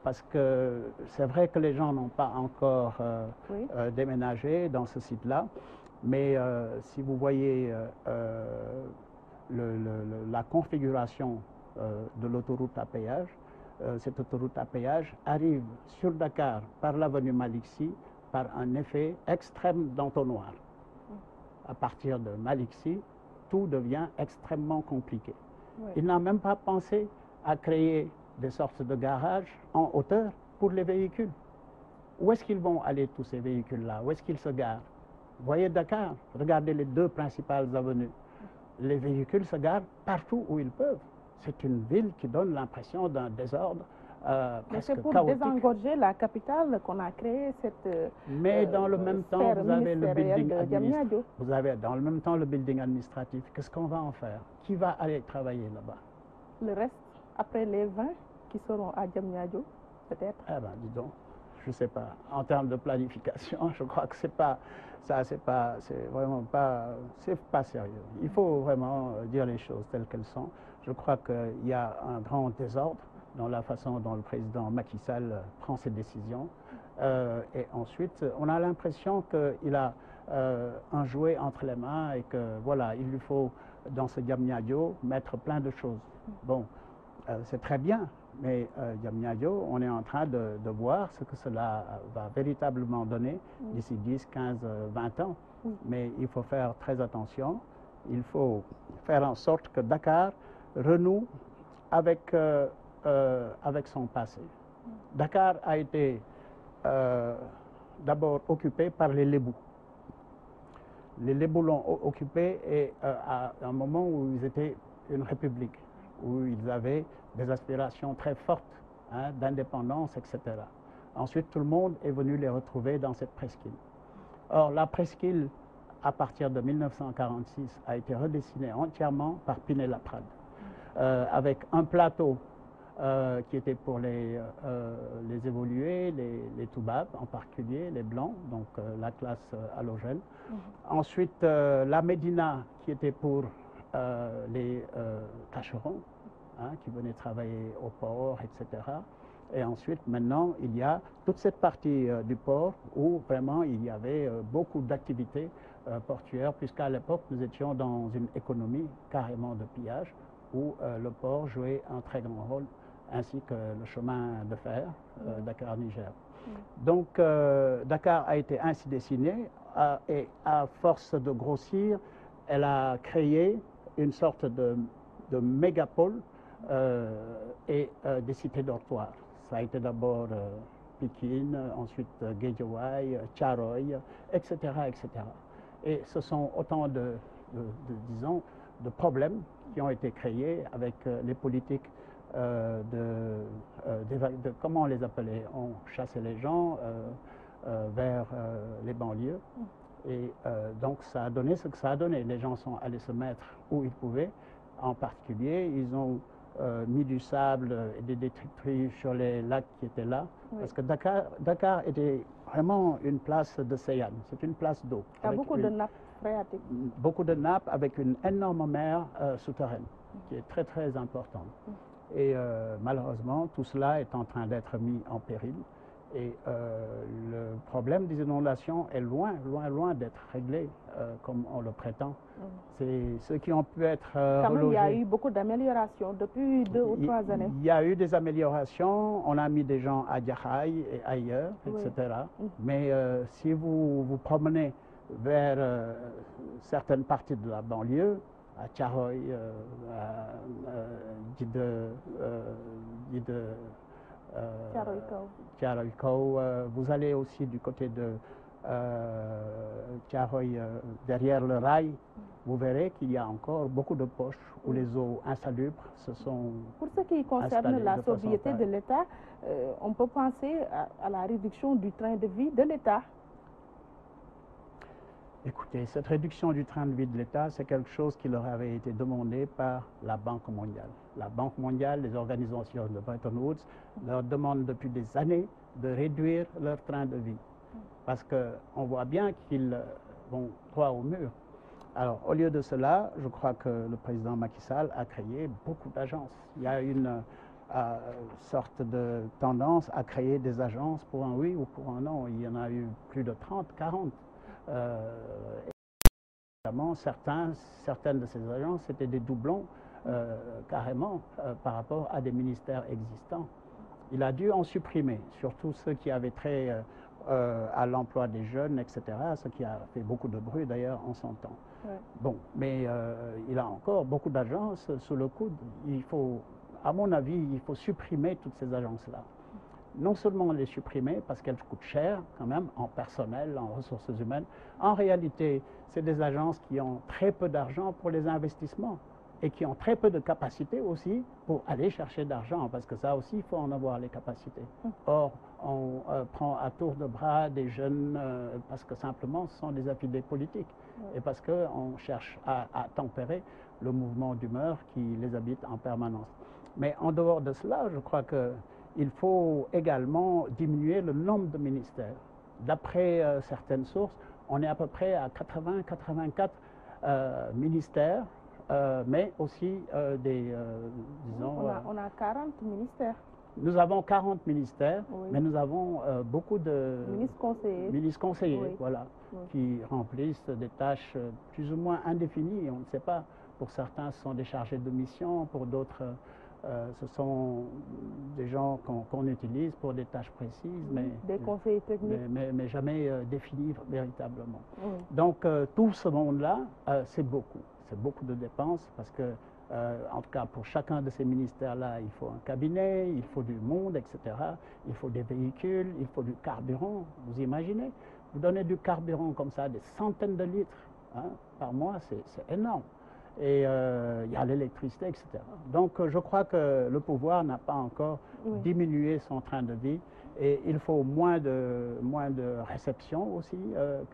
Parce que c'est vrai que les gens n'ont pas encore déménagé dans ce site-là. Mais si vous voyez la configuration de l'autoroute à péage, cette autoroute à péage arrive sur Dakar par l'avenue Malick Sy par un effet extrême d'entonnoir. À partir de Malick Sy, tout devient extrêmement compliqué. Oui. Il n'a même pas pensé à créer des sortes de garages en hauteur pour les véhicules. Où est-ce qu'ils vont aller tous ces véhicules-là? Où est-ce qu'ils se garent? Vous voyez Dakar, regardez les deux principales avenues. Les véhicules se garent partout où ils peuvent. C'est une ville qui donne l'impression d'un désordre mais c'est pour désengorger la capitale qu'on a créé cette mais dans le même temps, vous avez le building administratif. Vous avez dans le même temps le building administratif. Qu'est-ce qu'on va en faire? Qui va aller travailler là-bas? Le reste, après les 20 qui seront à Diamniadio, peut-être? Eh ben, dis donc, je ne sais pas. En termes de planification, je crois que c'est pas ça, c'est vraiment pas, c'est pas sérieux. Il faut vraiment dire les choses telles qu'elles sont. Je crois qu'il y a un grand désordre dans la façon dont le président Macky Sall prend ses décisions. Et ensuite, on a l'impression qu'il a un jouet entre les mains et que voilà, il lui faut dans ce Diamniadio mettre plein de choses. Bon, c'est très bien, mais Diamniadio, on est en train de voir ce que cela va véritablement donner d'ici 10, 15, 20 ans. Mais il faut faire très attention. Il faut faire en sorte que Dakar renoue avec son passé. Dakar a été d'abord occupé par les Lébous. Les Lébous l'ont occupé et à un moment où ils étaient une république, où ils avaient des aspirations très fortes d'indépendance, etc. Ensuite, tout le monde est venu les retrouver dans cette presqu'île. Or, la presqu'île, à partir de 1946, a été redessinée entièrement par Pinet-Laprade, avec un plateau qui était pour les évolués, les Toubabs en particulier, les Blancs, donc la classe halogène. Ensuite, la Médina qui était pour les tâcherons, qui venaient travailler au port, etc. Et ensuite, maintenant, il y a toute cette partie du port où vraiment il y avait beaucoup d'activités portuaires, puisqu'à l'époque, nous étions dans une économie carrément de pillage, où le port jouait un très grand rôle, ainsi que le chemin de fer Dakar-Niger. Donc, Dakar a été ainsi dessiné, et à force de grossir, elle a créé une sorte de mégapole et des cités dortoirs. Ça a été d'abord Pikine, ensuite Guédiawaye, Thiaroye, etc., etc. Et ce sont autant disons, de problèmes qui ont été créés avec les politiques comment on les appelait? On chassait les gens vers les banlieues. Et donc ça a donné ce que ça a donné. Les gens sont allés se mettre où ils pouvaient. En particulier, ils ont mis du sable et des détritus sur les lacs qui étaient là. Oui. Parce que Dakar était vraiment une place de Séyane, c'est une place d'eau. Il y a beaucoup de nappes phréatiques. Beaucoup de nappes avec une énorme mer souterraine qui est très très importante. Et malheureusement, tout cela est en train d'être mis en péril. Et le problème des inondations est loin, loin, loin d'être réglé comme on le prétend. C'est ceux qui ont pu être Quand même, il y a relogés. eu beaucoup d'améliorations depuis 2 ou 3 années. Il y a eu des améliorations. On a mis des gens à Diakhaï et ailleurs, etc. Mais si vous vous promenez vers certaines parties de la banlieue, à Thiaroye, Thiaroye-Kao, vous allez aussi du côté de Thiaroye, derrière le rail, vous verrez qu'il y a encore beaucoup de poches où les eaux insalubres se sont Pour ce qui concerne la sobriété de l'État, on peut penser à la réduction du train de vie de l'État. Écoutez, cette réduction du train de vie de l'État, c'est quelque chose qui leur avait été demandé par la Banque mondiale. La Banque mondiale, les organisations de Bretton Woods, leur demandent depuis des années de réduire leur train de vie. Parce qu'on voit bien qu'ils vont droit au mur. Alors, au lieu de cela, je crois que le président Macky Sall a créé beaucoup d'agences. Il y a une sorte de tendance à créer des agences pour un oui ou pour un non. Il y en a eu plus de 30, 40. Évidemment, certaines de ces agences étaient des doublons carrément par rapport à des ministères existants. Il a dû en supprimer, surtout ceux qui avaient trait à l'emploi des jeunes, etc., ce qui a fait beaucoup de bruit d'ailleurs en son temps. Ouais. Bon, mais il a encore beaucoup d'agences sous le coude. Il faut, à mon avis, il faut supprimer toutes ces agences-là. Non seulement les supprimer parce qu'elles coûtent cher quand même en personnel, en ressources humaines. En réalité, c'est des agences qui ont très peu d'argent pour les investissements et qui ont très peu de capacité aussi pour aller chercher d'argent, parce que ça aussi, il faut en avoir les capacités. Or, on prend à tour de bras des jeunes parce que simplement ce sont des affidés politiques et parce qu'on cherche à tempérer le mouvement d'humeur qui les habite en permanence. Mais en dehors de cela, je crois qu'il faut également diminuer le nombre de ministères. D'après certaines sources, on est à peu près à 80-84 ministères, mais aussi disons... On a 40 ministères. Nous avons 40 ministères, mais nous avons beaucoup de ministres conseillers, voilà, qui remplissent des tâches plus ou moins indéfinies. On ne sait pas. Pour certains, ce sont des chargés de mission, pour d'autres... ce sont des gens qu'on utilise pour des tâches précises, mais, des conseillers techniques, mais jamais définis véritablement. Donc tout ce monde-là, c'est beaucoup de dépenses parce que, en tout cas pour chacun de ces ministères-là, il faut un cabinet, il faut du monde, etc. Il faut des véhicules, il faut du carburant. Vous imaginez, vous donnez du carburant comme ça, des centaines de litres par mois, c'est énorme. Et il y a l'électricité, etc. Donc je crois que le pouvoir n'a pas encore diminué son train de vie et il faut moins de réceptions aussi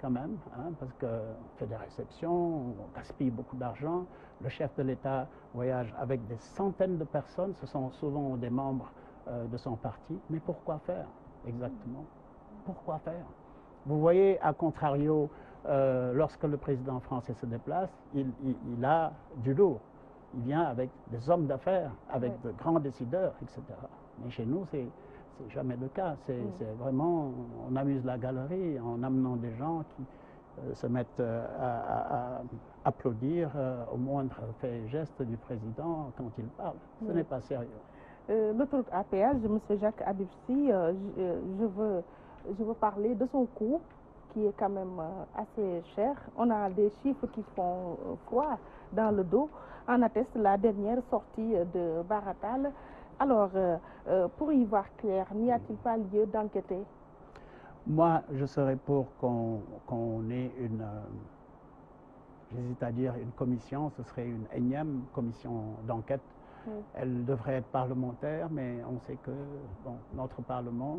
quand même, parce qu'on fait des réceptions, on gaspille beaucoup d'argent. Le chef de l'État voyage avec des centaines de personnes, ce sont souvent des membres de son parti. Mais pourquoi faire exactement? Pourquoi faire? Vous voyez, à contrario, lorsque le président français se déplace, il a du lourd. Il vient avec des hommes d'affaires, avec de grands décideurs, etc. Mais chez nous, c'est jamais le cas. C'est vraiment, on amuse la galerie en amenant des gens qui se mettent à applaudir au moindre fait et geste du président quand il parle. Ce n'est pas sérieux. L'autoroute à péage de M. Jacques Habib Sy, je veux parler de son coût, qui est quand même assez cher. On a des chiffres qui font froid dans le dos. En atteste la dernière sortie de Baratal. Alors, pour y voir clair, n'y a-t-il pas lieu d'enquêter? Moi, je serais pour qu'on ait une, j'hésite à dire une commission, ce serait une énième commission d'enquête. Elle devrait être parlementaire, mais on sait que bon, notre Parlement,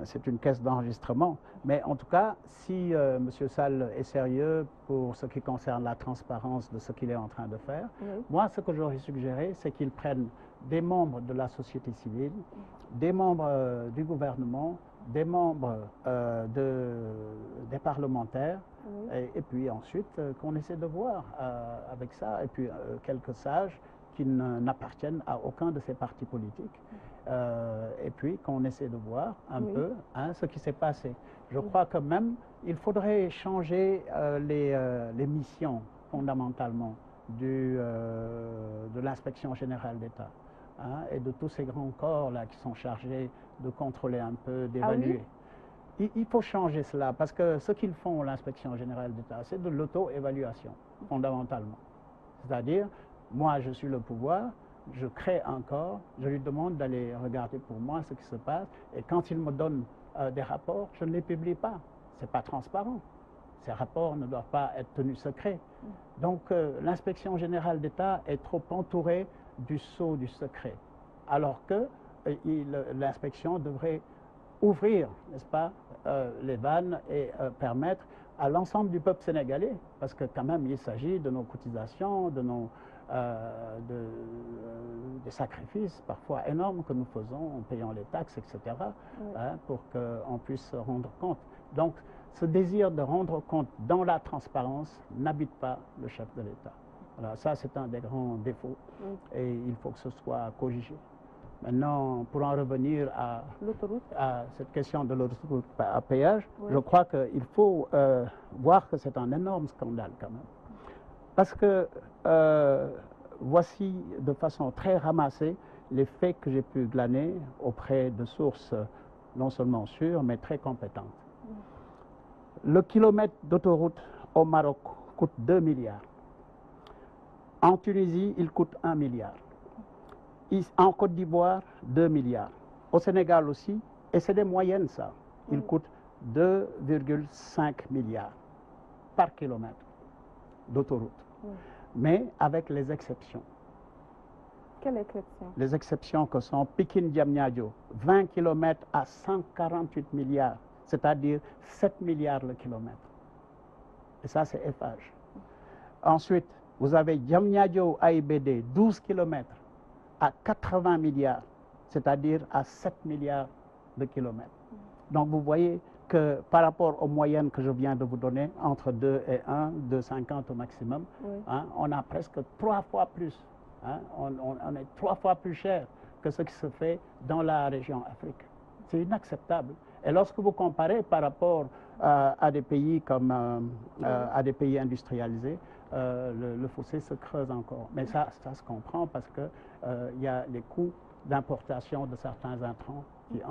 c'est une caisse d'enregistrement. Mais en tout cas, si M. Sall est sérieux pour ce qui concerne la transparence de ce qu'il est en train de faire, moi, ce que j'aurais suggéré, c'est qu'il prenne des membres de la société civile, des membres du gouvernement, des membres des parlementaires, Oui. et puis ensuite qu'on essaie de voir avec ça, et puis quelques sages qui n'appartiennent à aucun de ces partis politiques, et puis qu'on essaie de voir un Oui. peu ce qui s'est passé. Je crois que même il faudrait changer les missions fondamentalement de l'inspection générale d'État. Et de tous ces grands corps là qui sont chargés de contrôler un peu, d'évaluer. Il faut changer cela parce que ce qu'ils font, l'inspection générale d'État, c'est de l'auto-évaluation fondamentalement. C'est-à-dire, moi je suis le pouvoir, je crée un corps, je lui demande d'aller regarder pour moi ce qui se passe et quand il me donne des rapports, je ne les publie pas. C'est pas transparent. Ces rapports ne doivent pas être tenus secrets. Donc l'inspection générale d'État est trop entourée du sceau du secret, alors que l'inspection devrait ouvrir, n'est-ce pas, les vannes et permettre à l'ensemble du peuple sénégalais, parce que quand même il s'agit de nos cotisations, de nos des sacrifices parfois énormes que nous faisons en payant les taxes, etc., pour qu'on puisse se rendre compte. Donc ce désir de rendre compte dans la transparence n'habite pas le chef de l'État. Voilà, ça c'est un des grands défauts et il faut que ce soit corrigé. Maintenant, pour en revenir à cette question de l'autoroute à péage, je crois qu'il faut voir que c'est un énorme scandale quand même. Parce que voici de façon très ramassée les faits que j'ai pu glaner auprès de sources non seulement sûres, mais très compétentes. Le kilomètre d'autoroute au Maroc coûte 2 milliards. En Tunisie, il coûte 1 milliard. En Côte d'Ivoire, 2 milliards. Au Sénégal aussi, et c'est des moyennes ça, il coûte 2,5 milliards par kilomètre d'autoroute. Mais avec les exceptions. Quelles exceptions? Les exceptions que sont Pikine-Diamniadio, 20 km à 148 milliards, c'est-à-dire 7 milliards le kilomètre. Et ça, c'est Eiffage. Ensuite, vous avez Diamniadio-AIBD, 12 km à 80 milliards, c'est-à-dire à 7 milliards de kilomètres. Donc vous voyez que par rapport aux moyennes que je viens de vous donner, entre 2 et 1, 2,50 au maximum, on a presque 3 fois plus. On est 3 fois plus cher que ce qui se fait dans la région Afrique. C'est inacceptable. Et lorsque vous comparez par rapport à des pays comme à des pays industrialisés, le fossé se creuse encore. Mais ça se comprend parce que il y a les coûts d'importation de certains intrants qui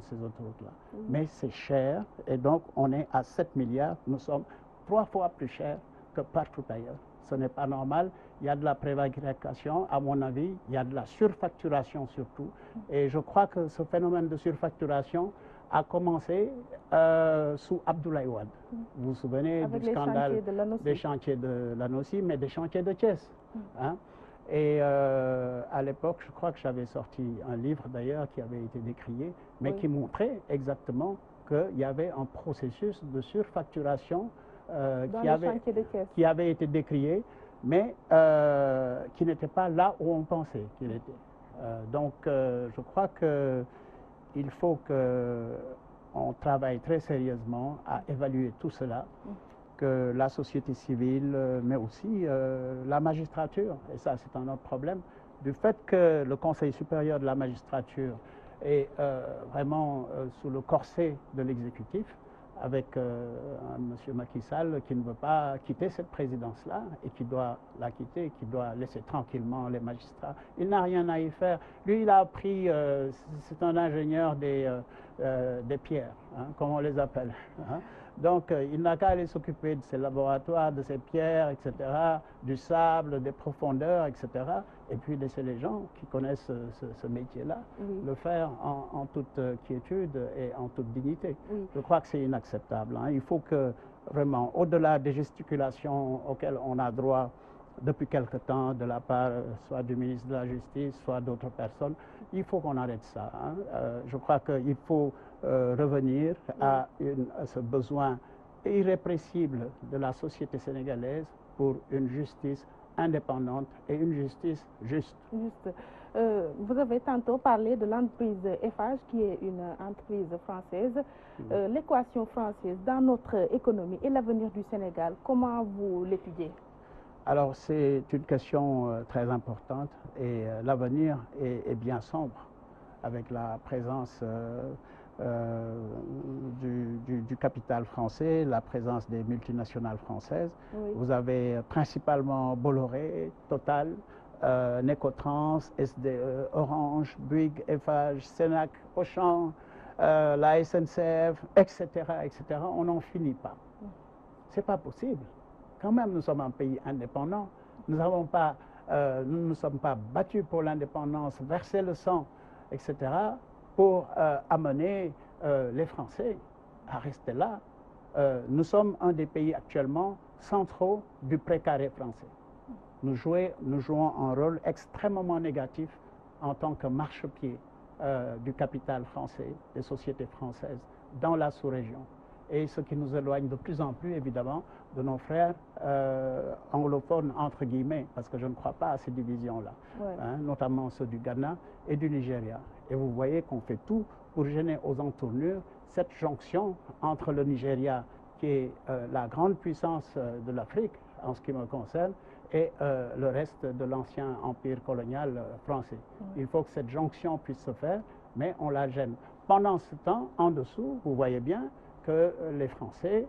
ces autoroutes-là. Mais c'est cher et donc on est à 7 milliards. Nous sommes 3 fois plus chers que partout ailleurs. Ce n'est pas normal. Il y a de la prévarication, à mon avis. Il y a de la surfacturation surtout. Et je crois que ce phénomène de surfacturation a commencé sous Abdoulaye Wade. Vous vous souvenez du scandale des chantiers de l'ANOCI, mais des chantiers de Thiès. Et à l'époque, je crois que j'avais sorti un livre d'ailleurs qui avait été décrié, mais qui montrait exactement qu'il y avait un processus de surfacturation qui avait été décrié, mais qui n'était pas là où on pensait qu'il était. Donc je crois qu'il faut qu'on travaille très sérieusement à évaluer tout cela, que la société civile, mais aussi la magistrature, et ça c'est un autre problème, du fait que le Conseil supérieur de la magistrature est vraiment sous le corset de l'exécutif, avec M. Macky Sall qui ne veut pas quitter cette présidence-là et qui doit la quitter, qui doit laisser tranquillement les magistrats. Il n'a rien à y faire. Lui, il a appris, c'est un ingénieur des pierres, comme on les appelle. Donc, il n'a qu'à aller s'occuper de ses laboratoires, de ses pierres, etc., du sable, des profondeurs, etc., et puis laisser les gens qui connaissent ce métier-là le faire en toute quiétude et en toute dignité. Je crois que c'est inacceptable. Il faut que, vraiment, au-delà des gesticulations auxquelles on a droit depuis quelque temps de la part soit du ministre de la Justice, soit d'autres personnes, il faut qu'on arrête ça. Je crois qu'il faut revenir à ce besoin irrépressible de la société sénégalaise pour une justice indépendante et une justice juste. Vous avez tantôt parlé de l'entreprise Eiffage, qui est une entreprise française. L'équation française dans notre économie et l'avenir du Sénégal, comment vous l'étudiez? Alors, c'est une question très importante et l'avenir est bien sombre avec la présence du capital français, la présence des multinationales françaises. Oui. Vous avez principalement Bolloré, Total, Necotrans, SDE, Orange, Bouygues, Eiffage, Senac, Auchan, la SNCF, etc., etc. On n'en finit pas. C'est pas possible. Quand même, nous sommes un pays indépendant. Nous ne nous sommes pas battus pour l'indépendance, versé le sang, etc., pour amener les Français à rester là. Nous sommes un des pays actuellement centraux du précaré français. Nous jouons un rôle extrêmement négatif en tant que marchepied du capital français, des sociétés françaises dans la sous-région. Et ce qui nous éloigne de plus en plus, évidemment, de nos frères anglophones, entre guillemets, parce que je ne crois pas à ces divisions-là, ouais. Notamment ceux du Ghana et du Nigeria. Et vous voyez qu'on fait tout pour gêner aux entournures cette jonction entre le Nigeria, qui est la grande puissance de l'Afrique, en ce qui me concerne, et le reste de l'ancien empire colonial français. Ouais. Il faut que cette jonction puisse se faire, mais on la gêne. Pendant ce temps, en dessous, vous voyez bien que les Français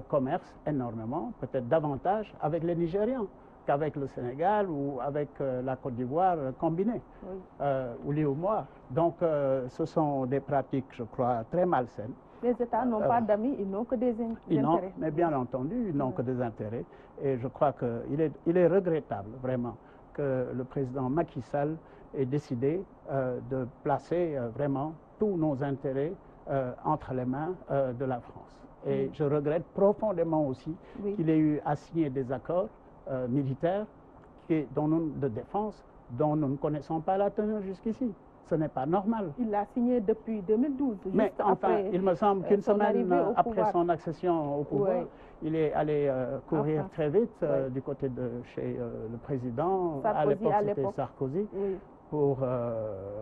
commercent énormément, peut-être davantage avec les Nigérians qu'avec le Sénégal ou avec la Côte d'Ivoire combinée, oui. Ou l'Ivoire. Donc ce sont des pratiques, je crois, très malsaines. Les États n'ont pas d'amis, ils n'ont que des intérêts. Mais bien entendu, ils n'ont que des intérêts. Et je crois qu'il est regrettable, vraiment, que le président Macky Sall ait décidé de placer vraiment tous nos intérêts entre les mains de la France. Et je regrette profondément aussi qu'il ait eu à signer des accords militaires de défense dont nous ne connaissons pas la teneur jusqu'ici. Ce n'est pas normal. Il l'a signé depuis 2012. Mais juste enfin, après, il me semble qu'une semaine après son accession au pouvoir, oui. Il est allé courir très vite oui. Du côté de chez le président. À l'époque, c'était Sarkozy. Oui. Pour,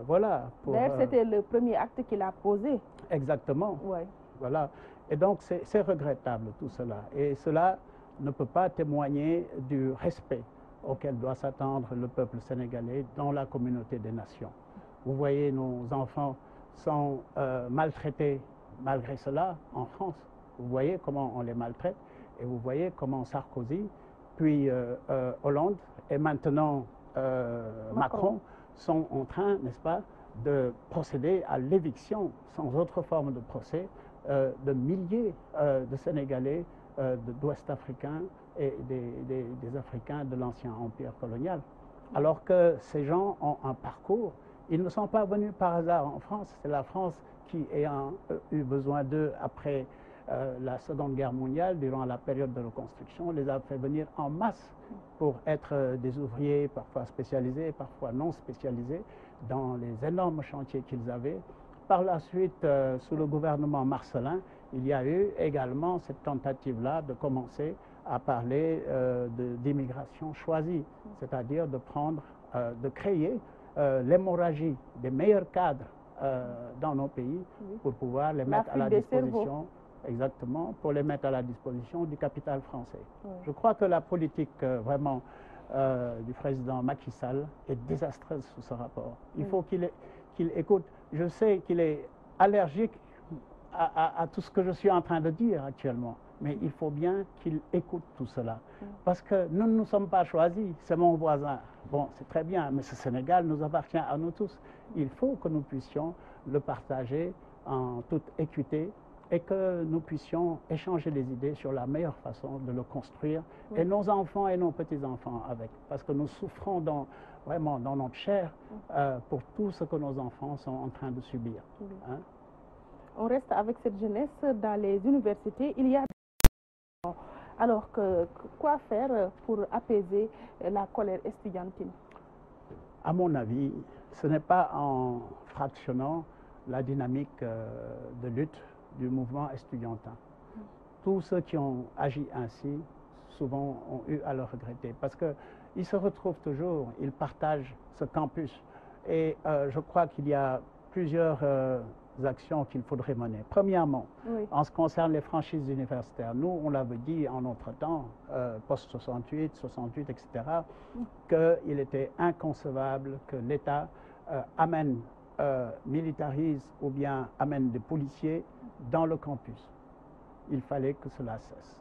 voilà. D'ailleurs, c'était le premier acte qu'il a posé. Exactement. Oui. Voilà. Et donc, c'est regrettable tout cela. Et cela ne peut pas témoigner du respect auquel doit s'attendre le peuple sénégalais dans la communauté des nations. Vous voyez, nos enfants sont maltraités malgré cela en France. Vous voyez comment on les maltraite et vous voyez comment Sarkozy, puis Hollande et maintenant Macron sont en train, n'est-ce pas, de procéder à l'éviction sans autre forme de procès de milliers de Sénégalais d'Ouest africains et des Africains de l'ancien empire colonial. Alors que ces gens ont un parcours, ils ne sont pas venus par hasard en France. C'est la France qui, ayant eu besoin d'eux après la Seconde Guerre mondiale, durant la période de reconstruction, les a fait venir en masse pour être des ouvriers, parfois spécialisés, parfois non spécialisés, dans les énormes chantiers qu'ils avaient. Par la suite, sous le gouvernement Marcellin, il y a eu également cette tentative-là de commencer à parler d'immigration choisie, c'est-à-dire de créer l'hémorragie des meilleurs cadres dans nos pays pour pouvoir les mettre à la disposition, exactement, pour les mettre à la disposition du capital français. Oui. Je crois que la politique vraiment du président Macky Sall est désastreuse sous ce rapport. Il faut qu'il écoute. Je sais qu'il est allergique à tout ce que je suis en train de dire actuellement, mais il faut bien qu'il écoute tout cela. Parce que nous ne nous sommes pas choisis, c'est mon voisin. Bon, c'est très bien, mais ce Sénégal nous appartient à nous tous. Il faut que nous puissions le partager en toute équité et que nous puissions échanger des idées sur la meilleure façon de le construire, et nos enfants et nos petits-enfants avec. Parce que nous souffrons vraiment dans notre chair pour tout ce que nos enfants sont en train de subir. Hein? On reste avec cette jeunesse dans les universités. Il y a alors quoi faire pour apaiser la colère estudiantine? À mon avis, ce n'est pas en fractionnant la dynamique de lutte du mouvement estudiantin. Tous ceux qui ont agi ainsi, souvent ont eu à le regretter, parce qu'ils se retrouvent toujours, ils partagent ce campus. Et je crois qu'il y a plusieurs actions qu'il faudrait mener. Premièrement, oui. en ce qui concerne les franchises universitaires, nous, on l'avait dit en notre temps, post-68, 68, etc., qu'il était inconcevable que l'État militarise ou bien amène des policiers dans le campus. Il fallait que cela cesse.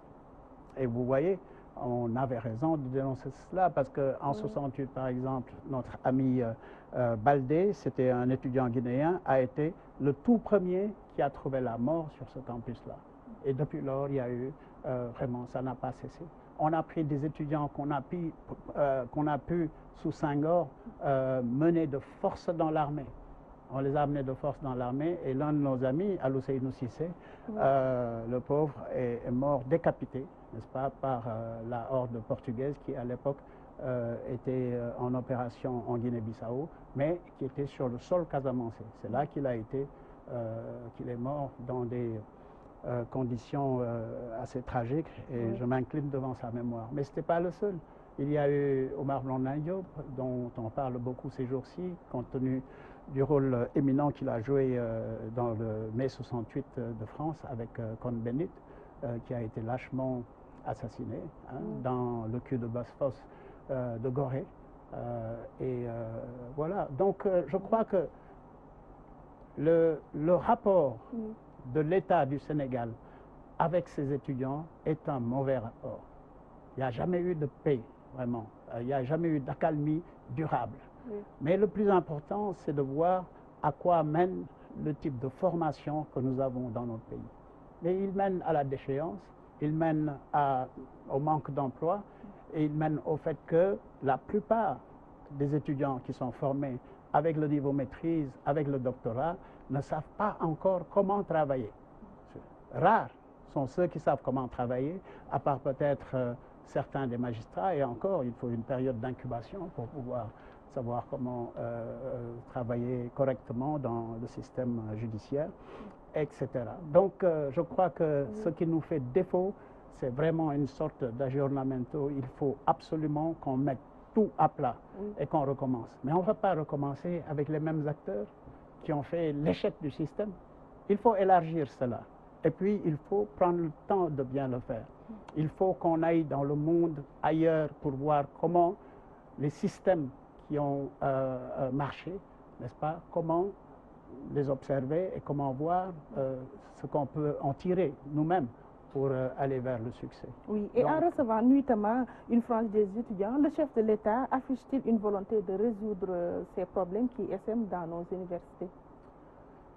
Et vous voyez, on avait raison de dénoncer cela parce qu'en 68, par exemple, notre ami Baldé, c'était un étudiant guinéen, a été le tout premier qui a trouvé la mort sur ce campus-là. Et depuis lors, il y a eu, vraiment, ça n'a pas cessé. On a pris des étudiants qu'on a pu, sous Senghor, mener de force dans l'armée. On les a amenés de force dans l'armée et l'un de nos amis, Alousseinou Cissé, le pauvre, est mort décapité, n'est-ce pas, par la horde portugaise qui, à l'époque, était en opération en Guinée-Bissau, mais qui était sur le sol casamançais. C'est là qu'il est mort dans des conditions assez tragiques et je m'incline devant sa mémoire. Mais ce n'était pas le seul. Il y a eu Omar Blondin Diop, dont on parle beaucoup ces jours-ci, compte tenu du rôle éminent qu'il a joué dans le mai 68 de France avec Cohn-Bendit, qui a été lâchement assassiné dans le cul de Basse-Fosse de Gorée. Voilà. Donc je crois que le rapport de l'État du Sénégal avec ses étudiants est un mauvais rapport. Il n'y a jamais eu de paix, vraiment. Il n'y a jamais eu d'accalmie durable. Mais le plus important, c'est de voir à quoi mène le type de formation que nous avons dans notre pays. Mais il mène à la déchéance, il mène au manque d'emploi et il mène au fait que la plupart des étudiants qui sont formés avec le niveau maîtrise, avec le doctorat, ne savent pas encore comment travailler. Rares sont ceux qui savent comment travailler, à part peut-être certains des magistrats, et encore, il faut une période d'incubation pour pouvoir savoir comment travailler correctement dans le système judiciaire, etc. Donc, je crois que ce qui nous fait défaut, c'est vraiment une sorte d'aggiornamento. Il faut absolument qu'on mette tout à plat et qu'on recommence. Mais on ne va pas recommencer avec les mêmes acteurs qui ont fait l'échec du système. Il faut élargir cela. Et puis, il faut prendre le temps de bien le faire. Il faut qu'on aille dans le monde ailleurs pour voir comment les systèmes qui ont marché, n'est-ce pas, comment les observer et comment voir ce qu'on peut en tirer nous-mêmes pour aller vers le succès. Oui, et donc, en recevant nuitamment une frange des étudiants, le chef de l'État affiche-t-il une volonté de résoudre ces problèmes qui essaiment dans nos universités?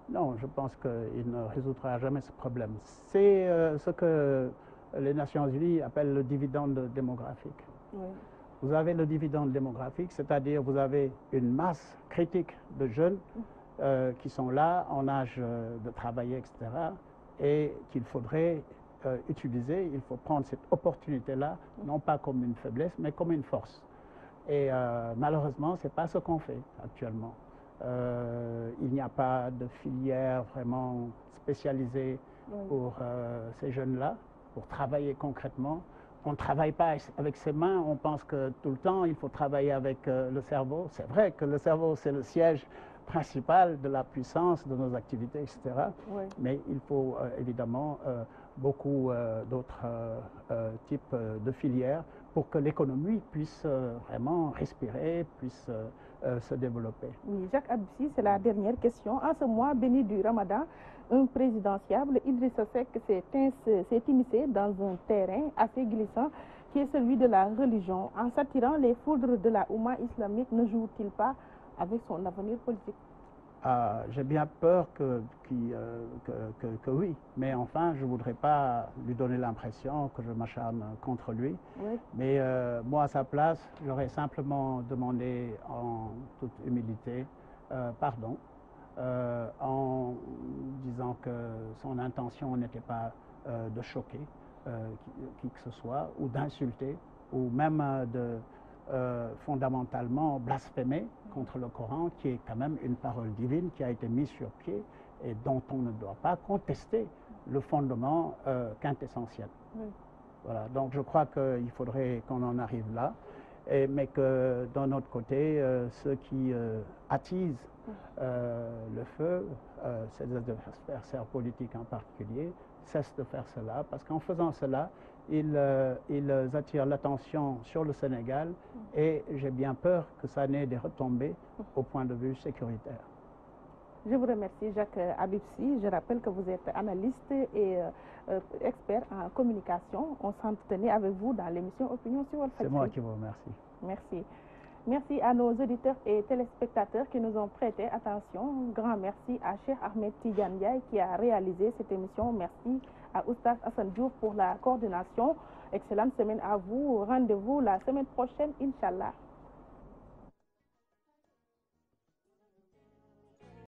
Non, je pense qu'il ne résoudra jamais ce problème. C'est ce que les Nations Unies appellent le dividende démographique. Oui. Vous avez le dividende démographique, c'est-à-dire vous avez une masse critique de jeunes qui sont là en âge de travailler, etc. et qu'il faudrait utiliser. Il faut prendre cette opportunité-là, non pas comme une faiblesse, mais comme une force. Et malheureusement, ce n'est pas ce qu'on fait actuellement. Il n'y a pas de filière vraiment spécialisée pour ces jeunes-là, pour travailler concrètement. On ne travaille pas avec ses mains, on pense que tout le temps il faut travailler avec le cerveau. C'est vrai que le cerveau, c'est le siège principal de la puissance de nos activités, etc. Oui. Mais il faut évidemment beaucoup d'autres types de filières pour que l'économie puisse vraiment respirer, puisse se développer. Oui, Jacques Habib-Sy, c'est la dernière question. En ce mois béni du Ramadan, un présidentiable, Idrissa Seck, s'est immiscé dans un terrain assez glissant qui est celui de la religion. En s'attirant les foudres de la Oumma islamique, ne joue-t-il pas avec son avenir politique? J'ai bien peur que oui, mais enfin, je ne voudrais pas lui donner l'impression que je m'acharne contre lui. Oui. Mais moi, à sa place, j'aurais simplement demandé en toute humilité pardon, en disant que son intention n'était pas de choquer qui que ce soit, ou d'insulter, ou même de fondamentalement blasphémer contre le Coran, qui est quand même une parole divine qui a été mise sur pied et dont on ne doit pas contester le fondement quintessentiel. Oui. Voilà, donc je crois qu'il faudrait qu'on en arrive là. mais que d'un autre côté, ceux qui attisent le feu, ces adversaires politiques en particulier, cessent de faire cela, parce qu'en faisant cela, ils attirent l'attention sur le Sénégal et j'ai bien peur que ça n'ait des retombées au point de vue sécuritaire. Je vous remercie, Jacques Habib Sy. Je rappelle que vous êtes analyste et expert en communication. On s'entretenait avec vous dans l'émission Opinion sur Walfadjri. C'est moi qui vous remercie. Merci. Merci à nos auditeurs et téléspectateurs qui nous ont prêté attention. Grand merci à Cheikh Ahmed Tidiane Ndiaye qui a réalisé cette émission. Merci à Oustaz Hassan Diouf pour la coordination. Excellente semaine à vous. Rendez-vous la semaine prochaine, Inch'Allah.